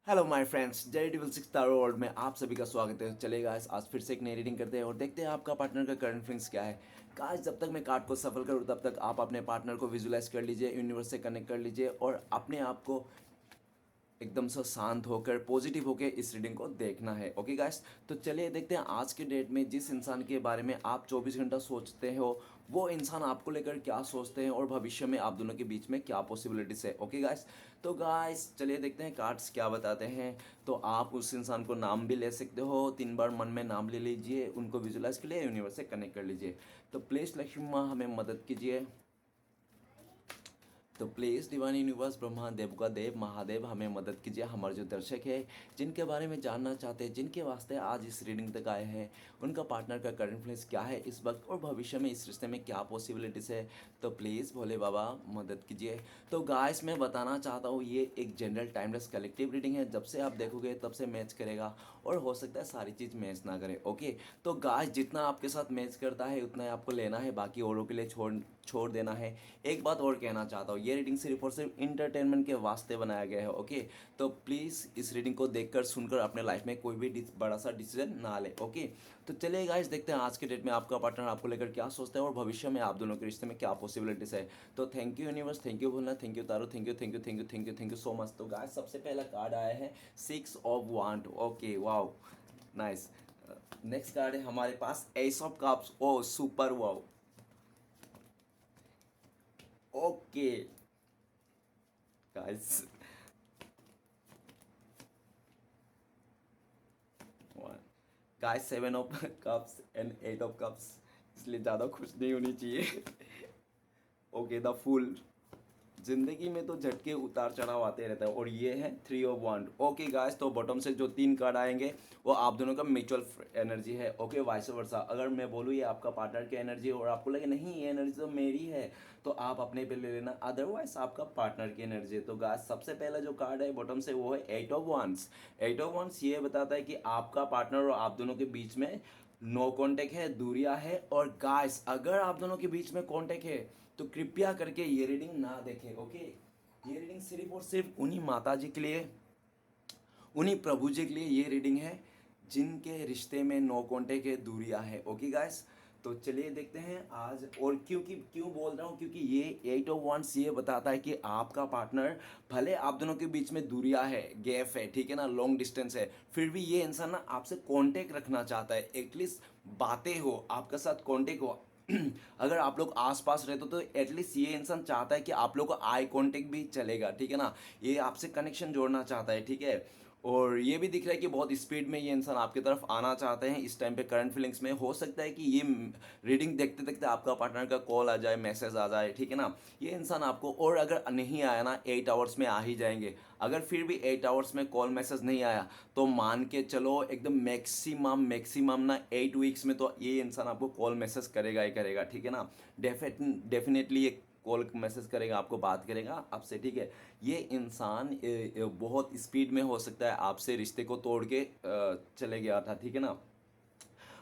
Hello my friends, जय डिविल six तारो world में आप सभी का स्वागत है। चलेगा आज फिर से एक नई रीडिंग करते हैं और देखते हैं आपका पार्टनर का करंट फीलिंग्स क्या है। गाइस, जब तक मैं कार्ड को सफल करूँ तब तक आप अपने पार्टनर को विजुलाइज कर लीजिए, यूनिवर्स से कनेक्ट कर लीजिए और अपने आप को एकदम से शांत होकर पॉजिटिव होकर इस रीडिंग को देखना है। ओके गाइस, तो चलिए देखते हैं आज के डेट में जिस इंसान के बारे में आप 24 घंटा सोचते हो वो इंसान आपको लेकर क्या सोचते हैं और भविष्य में आप दोनों के बीच में क्या पॉसिबिलिटीज है। ओके गाइस, तो गाइस चलिए देखते हैं कार्ड्स क्या बताते हैं। तो आप उस इंसान को नाम भी ले सकते हो, 3 बार मन में नाम ले लीजिए, उनको विजुलाइज के लिए यूनिवर्स से कनेक्ट कर लीजिए। तो प्लीज़ लक्ष्मी माँ हमें मदद कीजिए। तो प्लीज़ डिवाइन यूनिवर्स ब्रह्मा देव का देव महादेव हमें मदद कीजिए। हमारे जो दर्शक है जिनके बारे में जानना चाहते हैं, जिनके वास्ते आज इस रीडिंग तक आए हैं, उनका पार्टनर का करंट फ्लेस क्या है इस वक्त और भविष्य में इस रिश्ते में क्या पॉसिबिलिटीज़ है, तो प्लीज़ भोले बाबा मदद कीजिए। तो गाइस, मैं बताना चाहता हूँ ये एक जनरल टाइमलेस कलेक्टिव रीडिंग है। जब से आप देखोगे तब से मैच करेगा और हो सकता है सारी चीज़ मैच ना करे। ओके, तो गाइस जितना आपके साथ मैच करता है उतना ही आपको लेना है, बाकी औरों के लिए छोड़ छोड़ देना है। एक बात और कहना चाहता हूँ, ये रीडिंग सिर्फ और सिर्फ इंटरटेनमेंट के वास्ते बनाया गया है। ओके, तो प्लीज़ इस रीडिंग को देखकर सुनकर अपने लाइफ में कोई भी बड़ा सा डिसीजन ना ले। ओके, तो चलिए गाइस देखते हैं आज के डेट में आपका पार्टनर आपको लेकर क्या सोचता है और भविष्य में आप दोनों के रिश्ते में क्या पॉसिबिलिटीज है। तो thank you universe, thank you भोलना, thank you tarot, thank you thank you thank you thank you thank you so much. तो गाइस सबसे पहला कार्ड आया है 6 of wand. Okay, wow, nice. Next card है हमारे पास ace of cups. Oh super, wow. Okay guys, guys 7 of cups and 8 of cups, इसलिए ज़्यादा खुश नहीं होनी चाहिए। Okay, the fool. जिंदगी में तो झटके उतार चढ़ाव आते रहता है और ये है 3 ऑफ वांड। ओके गाइस, तो बॉटम से जो 3 कार्ड आएंगे वो आप दोनों का म्यूचुअल एनर्जी है। Okay, vice versa. अगर मैं बोलूँ ये आपका पार्टनर की एनर्जी और आपको लगे नहीं ये एनर्जी तो मेरी है, तो आप अपने पे ले लेना, अदरवाइज आपका पार्टनर की एनर्जी है। तो गाइस सबसे पहला जो कार्ड है बॉटम से वो है 8 ऑफ वांड्स। 8 ऑफ वांड्स ये बताता है कि आपका पार्टनर और आप दोनों के बीच में नो कांटेक्ट है, दूरियां है। और गाइस अगर आप दोनों के बीच में कांटेक्ट है तो कृपया करके ये रीडिंग ना देखें। ओके, ये रीडिंग सिर्फ और सिर्फ उन्हीं माता जी के लिए, उन्हीं प्रभु जी के लिए ये रीडिंग है जिनके रिश्ते में नो कांटेक्ट है, दूरियां है। ओके गाइस, तो चलिए देखते हैं आज। और क्यों बोल रहा हूँ, क्योंकि ये 8 ऑफ वांड्स ये बताता है कि आपका पार्टनर, भले आप दोनों के बीच में दूरियां है, गैप है, ठीक है ना, लॉन्ग डिस्टेंस है, फिर भी ये इंसान ना आपसे कांटेक्ट रखना चाहता है। एटलीस्ट बातें हो, आपके साथ कांटेक्ट हो। अगर आप लोग आसपास रहते हो तो एटलीस्ट ये इंसान चाहता है कि आप लोग को आई कांटेक्ट भी चलेगा, ठीक है ना, ये आपसे कनेक्शन जोड़ना चाहता है, ठीक है। और ये भी दिख रहा है कि बहुत स्पीड में ये इंसान आपकी तरफ आना चाहते हैं इस टाइम पे। करंट फीलिंग्स में हो सकता है कि ये रीडिंग देखते देखते आपका पार्टनर का कॉल आ जाए, मैसेज आ जाए, ठीक है ना। ये इंसान आपको, और अगर नहीं आया ना 8 आवर्स में आ ही जाएंगे। अगर फिर भी 8 आवर्स में कॉल मैसेज नहीं आया तो मान के चलो एकदम मैक्सिमम मैक्सिमम ना 8 वीक्स में तो ये इंसान आपको कॉल मैसेज करेगा ही करेगा, ठीक है ना। डेफिनेटली ये कॉल मैसेज करेगा, आपको बात करेगा आपसे, ठीक है। ये इंसान बहुत स्पीड में हो सकता है आपसे रिश्ते को तोड़ के चले गया था, ठीक है ना।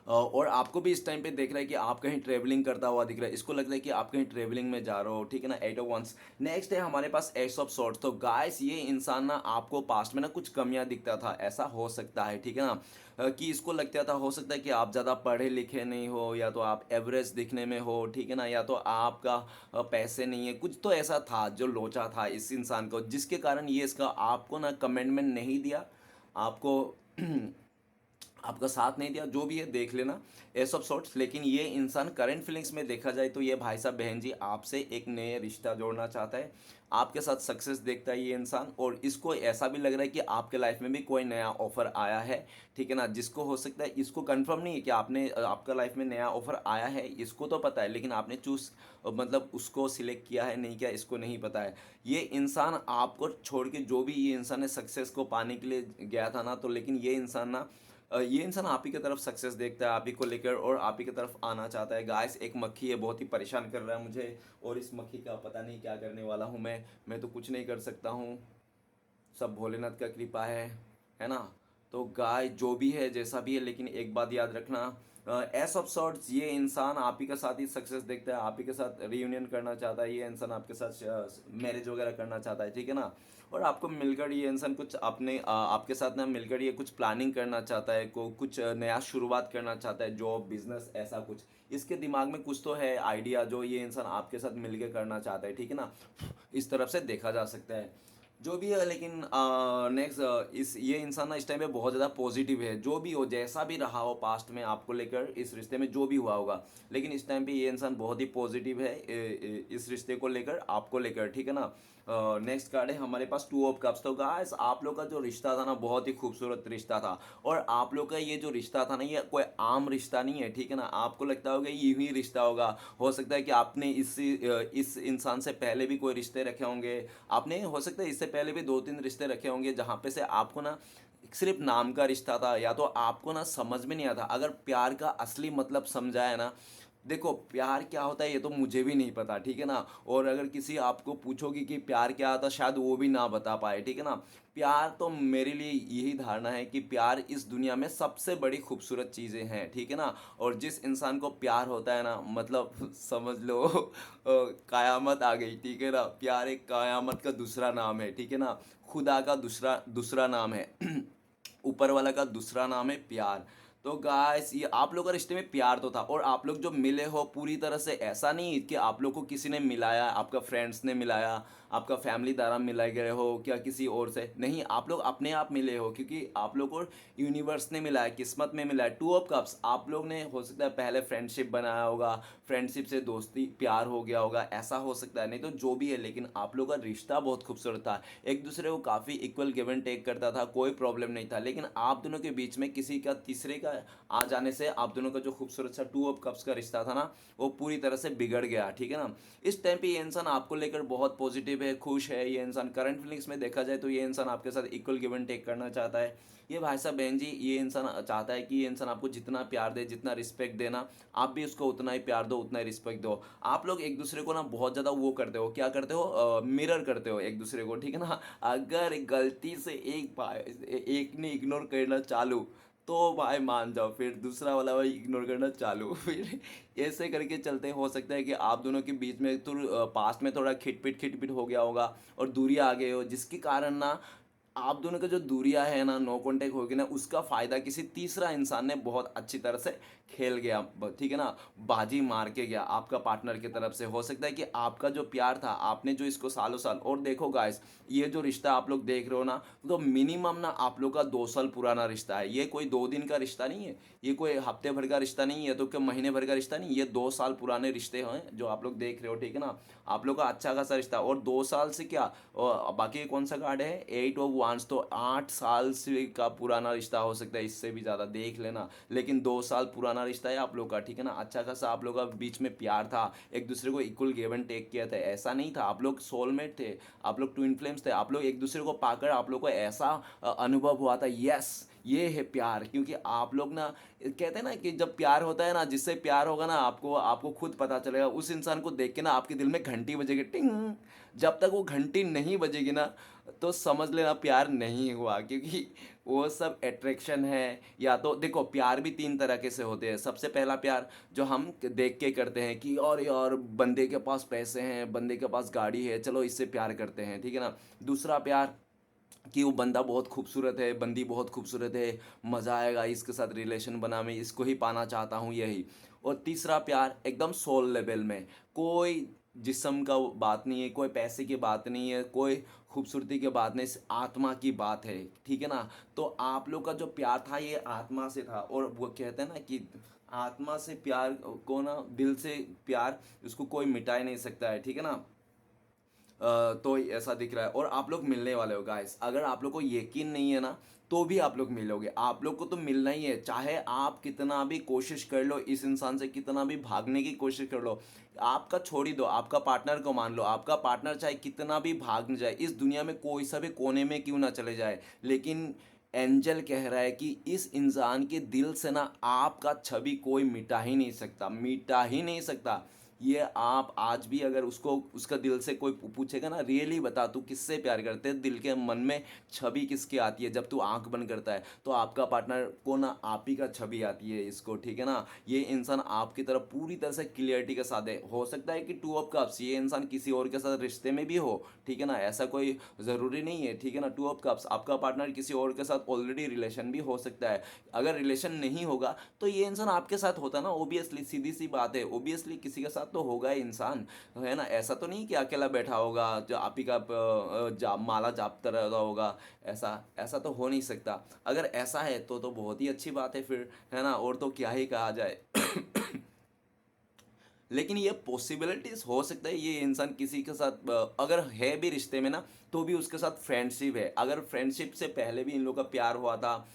और आपको भी इस टाइम पे देख रहा है कि आप कहीं ट्रेवलिंग करता हुआ दिख रहा है, इसको लग रहा है कि आप कहीं ट्रेवलिंग में जा रहे हो, ठीक है ना। 8 ऑफ वांस। नेक्स्ट है हमारे पास एस ऑफ सॉर्ड्स। तो गाइस ये इंसान ना आपको पास्ट में ना कुछ कमियां दिखता था, ऐसा हो सकता है, ठीक है ना। कि इसको लगता था, हो सकता है कि आप ज़्यादा पढ़े लिखे नहीं हो, या तो आप एवरेज दिखने में हो, ठीक है ना, या तो आपका पैसे नहीं है, कुछ तो ऐसा था जो लोचा था इस इंसान को, जिसके कारण ये इसका आपको ना कमेंटमेंट नहीं दिया, आपको आपका साथ नहीं दिया, जो भी है देख लेना, एस ऑफ सॉर्ट्स। लेकिन ये इंसान करंट फीलिंग्स में देखा जाए तो ये भाई साहब बहन जी आपसे एक नए रिश्ता जोड़ना चाहता है, आपके साथ सक्सेस देखता है ये इंसान। और इसको ऐसा भी लग रहा है कि आपके लाइफ में भी कोई नया ऑफर आया है, ठीक है ना, जिसको हो सकता है, इसको कंफर्म नहीं है कि आपने आपका लाइफ में नया ऑफर आया है, इसको तो पता है, लेकिन आपने चूज मतलब उसको सिलेक्ट किया है नहीं किया इसको नहीं पता है। ये इंसान आपको छोड़ के, जो भी ये इंसान है सक्सेस को पाने के लिए गया था ना, तो लेकिन ये इंसान ना, ये इंसान आप ही की तरफ सक्सेस देखता है, आप ही को लेकर, और आप ही की तरफ आना चाहता है। गाइस एक मक्खी है, बहुत ही परेशान कर रहा है मुझे, और इस मक्खी का पता नहीं क्या करने वाला हूँ मैं तो कुछ नहीं कर सकता हूँ, सब भोलेनाथ का कृपा है ना। तो गाय जो भी है जैसा भी है, लेकिन एक बात याद रखना, एस ऑफ सॉर्ट्स ये इंसान आप ही के साथ ही सक्सेस देखता है, आप ही के साथ रियूनियन करना चाहता है, ये इंसान आपके साथ मैरिज वगैरह करना चाहता है, ठीक है ना। और आपको मिलकर ये इंसान कुछ अपने आपके साथ ना मिलकर ये कुछ प्लानिंग करना चाहता है, को कुछ नया शुरुआत करना चाहता है, जॉब बिजनेस ऐसा कुछ इसके दिमाग में कुछ तो है आइडिया जो ये इंसान आपके साथ मिलकर करना चाहता है, ठीक है ना। इस तरफ से देखा जा सकता है जो भी है। लेकिन नेक्स्ट इस ये इंसान ना इस टाइम पे बहुत ज़्यादा पॉजिटिव है, जो भी हो जैसा भी रहा हो पास्ट में आपको लेकर इस रिश्ते में जो भी हुआ होगा, लेकिन इस टाइम पे ये इंसान बहुत ही पॉजिटिव है इस रिश्ते को लेकर, आपको लेकर, ठीक है ना। नेक्स्ट कार्ड है हमारे पास टू ऑफ कप्स। तो गाइस आप लोग का जो रिश्ता था ना बहुत ही खूबसूरत रिश्ता था, और आप लोग का ये जो रिश्ता था ना ये कोई आम रिश्ता नहीं है, ठीक है ना। आपको लगता होगा ये ही रिश्ता होगा, हो सकता है कि आपने इस इंसान से पहले भी कोई रिश्ते रखे होंगे, आपने हो सकता है इससे पहले भी 2-3 रिश्ते रखे होंगे जहाँ पे से आपको ना सिर्फ नाम का रिश्ता था, या तो आपको ना समझ में नहीं आता। अगर प्यार का असली मतलब समझा है ना, देखो प्यार क्या होता है ये तो मुझे भी नहीं पता, ठीक है ना। और अगर किसी आपको पूछोगे कि प्यार क्या होता शायद वो भी ना बता पाए, ठीक है ना। प्यार तो मेरे लिए यही धारणा है कि प्यार इस दुनिया में सबसे बड़ी खूबसूरत चीज़ें हैं, ठीक है ना। और जिस इंसान को प्यार होता है ना, मतलब समझ लो कयामत आ गई, ठीक है ना। प्यार एक कयामत का दूसरा नाम है, ठीक है ना। खुदा का दूसरा दूसरा नाम है ऊपर वाला का दूसरा नाम है प्यार। तो गाइस ये आप लोग का रिश्ते में प्यार तो था, और आप लोग जो मिले हो पूरी तरह से ऐसा नहीं कि आप लोग को किसी ने मिलाया, आपका फ्रेंड्स ने मिलाया, आपका फैमिली द्वारा मिलाए गए हो क्या किसी और से, नहीं आप लोग अपने आप मिले हो, क्योंकि आप लोग को यूनिवर्स ने मिलाया, किस्मत में मिला है। टू ऑफ कप्स आप लोग ने हो सकता है पहले फ्रेंडशिप बनाया होगा, फ्रेंडशिप से दोस्ती प्यार हो गया होगा, ऐसा हो सकता है, नहीं तो जो भी है, लेकिन आप लोग का रिश्ता बहुत खूबसूरत था, एक दूसरे को काफ़ी इक्वल गिव एंड टेक करता था, कोई प्रॉब्लम नहीं था। लेकिन आप दोनों के बीच में किसी का तीसरे का आ जाने से आप दोनों का जो खूबसूरत सा टू ऑफ कप्स का रिश्ता था ना वो पूरी तरह से बिगड़ गया, ठीक है ना। इस टाइम पे ये इंसान आपको लेकर बहुत पॉजिटिव है, खुश है। ये इंसान करंट फीलिंग्स में देखा जाए तो ये इंसान आपके साथ इक्वल गिव एंड टेक करना चाहता है। ये भाई साहब बहन जी ये इंसान चाहता है कि ये इंसान आपको जितना प्यार दे, जितना रिस्पेक्ट देना, आप भी उसको उतना ही प्यार दो, उतना ही रिस्पेक्ट दो। आप लोग एक दूसरे को ना बहुत ज़्यादा वो करते हो, क्या करते हो, मिरर करते हो एक दूसरे को, ठीक है ना। अगर गलती से एक ने इग्नोर करना चालू तो भाई मान जाओ फिर दूसरा वाला भाई इग्नोर करना चालू फिर ऐसे करके चलते हो सकता है कि आप दोनों के बीच में तो पास्ट में थोड़ा खिटपिट हो गया होगा और दूरी आ गए हो, जिसके कारण ना आप दोनों का जो दूरियां है ना, नो कांटेक्ट होगी ना, उसका फायदा किसी तीसरा इंसान ने बहुत अच्छी तरह से खेल गया, ठीक है ना। बाजी मार के गया आपका पार्टनर की तरफ से। हो सकता है कि आपका जो प्यार था आपने जो इसको सालों साल, और देखो गाइस ये जो रिश्ता आप लोग देख रहे हो ना, तो मिनिमम ना आप लोग का 2 साल पुराना रिश्ता है। ये कोई 2 दिन का रिश्ता नहीं है, ये कोई हफ्ते भर का रिश्ता नहीं है, तो क्या महीने भर का रिश्ता नहीं, ये 2 साल पुराने रिश्ते हैं जो आप लोग देख रहे हो, ठीक है ना। आप लोग का अच्छा खासा रिश्ता, और 2 साल से क्या, और बाकी कौन सा कार्ड है 8 ऑफ वांस, तो 8 साल से का पुराना रिश्ता हो सकता है, इससे भी ज़्यादा देख लेना। लेकिन 2 साल पुराना रिश्ता है आप लोग का, ठीक है ना। अच्छा खासा आप लोग का बीच में प्यार था, एक दूसरे को इक्वल गिव एंड टेक किया था, ऐसा नहीं था आप लोग सोलमेट थे, आप लोग ट्विन फ्लेम्स थे। आप लोग एक दूसरे को पाकर आप लोग को ऐसा अनुभव हुआ था, यस ये है प्यार। क्योंकि आप लोग ना कहते हैं ना कि जब प्यार होता है ना, जिससे प्यार होगा ना आपको आपको खुद पता चलेगा, उस इंसान को देख के ना आपके दिल में घंटी बजेगी टिंग। जब तक वो घंटी नहीं बजेगी ना तो समझ लेना प्यार नहीं हुआ, क्योंकि वो सब अट्रैक्शन है। या तो देखो प्यार भी 3 तरह से होते हैं। सबसे पहला प्यार जो हम देख के करते हैं कि और यार बंदे के पास पैसे हैं, बंदे के पास गाड़ी है, चलो इससे प्यार करते हैं, ठीक है ना। दूसरा प्यार कि वो बंदा बहुत खूबसूरत है, बंदी बहुत खूबसूरत है, मज़ा आएगा इसके साथ रिलेशन बना, मैं इसको ही पाना चाहता हूँ, यही। और तीसरा प्यार एकदम सोल लेवल में, कोई जिस्म का बात नहीं है, कोई पैसे की बात नहीं है, कोई खूबसूरती की बात नहीं, सिर्फ आत्मा की बात है, ठीक है ना। तो आप लोग का जो प्यार था ये आत्मा से था, और वो कहते हैं ना कि आत्मा से प्यार को ना, दिल से प्यार उसको कोई मिटा ही नहीं सकता है, ठीक है ना। तो ऐसा दिख रहा है, और आप लोग मिलने वाले हो गाइस। अगर आप लोग को यकीन नहीं है ना तो भी आप लोग मिलोगे, आप लोग को तो मिलना ही है। चाहे आप कितना भी कोशिश कर लो इस इंसान से, कितना भी भागने की कोशिश कर लो, आपका छोड़ ही दो, आपका पार्टनर को मान लो, आपका पार्टनर चाहे कितना भी भाग न जाए इस दुनिया में, कोई सा भी कोने में क्यों ना चले जाए, लेकिन एंजल कह रहा है कि इस इंसान के दिल से ना आपका छवि कोई मिटा ही नहीं सकता, मिटा ही नहीं सकता। ये आप आज भी अगर उसको उसका दिल से कोई पूछेगा ना, रियली बता तू किससे प्यार करते है, दिल के मन में छवि किसकी आती है जब तू आंख बंद करता है, तो आपका पार्टनर को ना आप ही का छवि आती है इसको, ठीक है ना। ये इंसान आपकी तरफ पूरी तरह से क्लियरिटी के साथ है। हो सकता है कि टू ऑफ कप्स ये इंसान किसी और के साथ रिश्ते में भी हो, ठीक है ना, ऐसा कोई ज़रूरी नहीं है, ठीक है ना। टू ऑफ कप्स आपका पार्टनर किसी और के साथ ऑलरेडी रिलेशन भी हो सकता है। अगर रिलेशन नहीं होगा तो ये इंसान आपके साथ होता ना, ओबियसली सीधी सी बात है, ओबियसली किसी के साथ तो होगा ही इंसान, है ना। ऐसा तो नहीं कि अकेला बैठा होगा जो आप ही का माला जापता रहता होगा, ऐसा ऐसा तो हो नहीं सकता। अगर ऐसा है तो बहुत ही अच्छी बात है फिर, है ना, और तो क्या ही कहा जाए। लेकिन ये पॉसिबिलिटीज हो सकता है ये इंसान किसी के साथ अगर है भी रिश्ते में ना, तो भी उसके साथ फ्रेंडशिप है। अगर फ्रेंडशिप से पहले भी इन लोगों का प्यार हुआ था,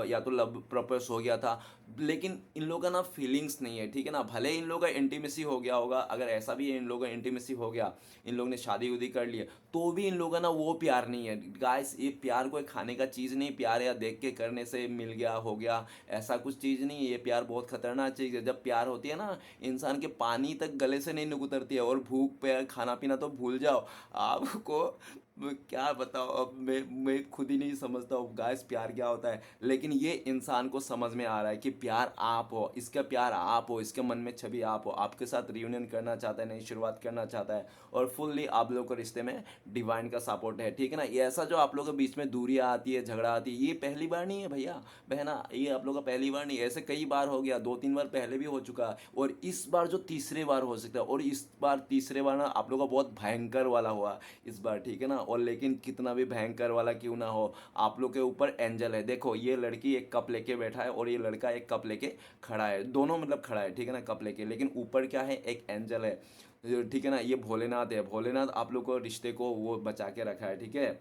या तो लव प्रपोज हो गया था, लेकिन इन लोगों का ना फीलिंग्स नहीं है, ठीक है ना। भले इन लोगों का इंटीमेसी हो गया होगा, अगर ऐसा भी है इन लोगों का इंटीमेसी हो गया, इन लोगों ने शादी उदी कर ली है, तो भी इन लोगों का ना वो प्यार नहीं है गाइस। ये प्यार कोई खाने का चीज़ नहीं, प्यार या देख के करने से मिल गया हो गया, ऐसा कुछ चीज़ नहीं है। ये प्यार बहुत खतरनाक चीज़ है। जब प्यार होती है ना, इंसान के पानी तक गले से नहीं उतरती है, और भूख पे खाना पीना तो भूल जाओ। आपको मैं क्या बताओ, अब मैं खुद ही नहीं समझता हूँ गाइस प्यार क्या होता है। लेकिन ये इंसान को समझ में आ रहा है कि प्यार आप हो, इसका प्यार आप हो, इसके मन में छवि आप हो, आपके साथ रियूनियन करना चाहता है, नई शुरुआत करना चाहता है, और फुल्ली आप लोगों को रिश्ते में डिवाइन का सपोर्ट है, ठीक है ना। ये ऐसा जो आप लोगों के बीच में दूरियां आती है, झगड़ा आती है, ये पहली बार नहीं है भैया बहना, ये आप लोगों का पहली बार नहीं है, ऐसे कई बार हो गया, 2-3 बार पहले भी हो चुका है, और इस बार जो तीसरे बार हो सकता है, और इस बार तीसरे बार ना आप लोगों का बहुत भयंकर वाला हुआ इस बार, ठीक है ना। और लेकिन कितना भी भयंकर वाला क्यों ना हो, आप लोग के ऊपर एंजल है। देखो ये लड़की एक कप लेके बैठा है, और ये लड़का एक कप लेके खड़ा है, दोनों मतलब खड़ा है, ठीक है ना, कप लेके, लेकिन ऊपर क्या है, एक एंजल है, ठीक है ना। ये भोलेनाथ है, भोलेनाथ आप लोग को रिश्ते को वो बचा के रखा है, ठीक है।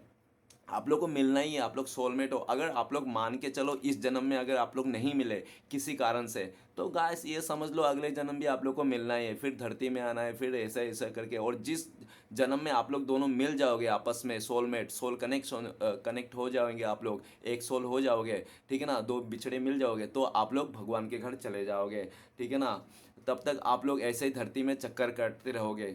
आप लोग को मिलना ही है, आप लोग सोलमेट हो। अगर आप लोग मान के चलो इस जन्म में अगर आप लोग नहीं मिले किसी कारण से, तो गाइस ये समझ लो अगले जन्म भी आप लोग को मिलना ही है, फिर धरती में आना है, फिर ऐसा ऐसा करके। और जिस जन्म में आप लोग दोनों मिल जाओगे आपस में, सोलमेट सोल कनेक्ट हो जाओगे, आप लोग एक सोल हो जाओगे, ठीक है ना, दो बिछड़े मिल जाओगे, तो आप लोग भगवान के घर चले जाओगे, ठीक है ना। तब तक आप लोग ऐसे ही धरती में चक्कर काटते रहोगे।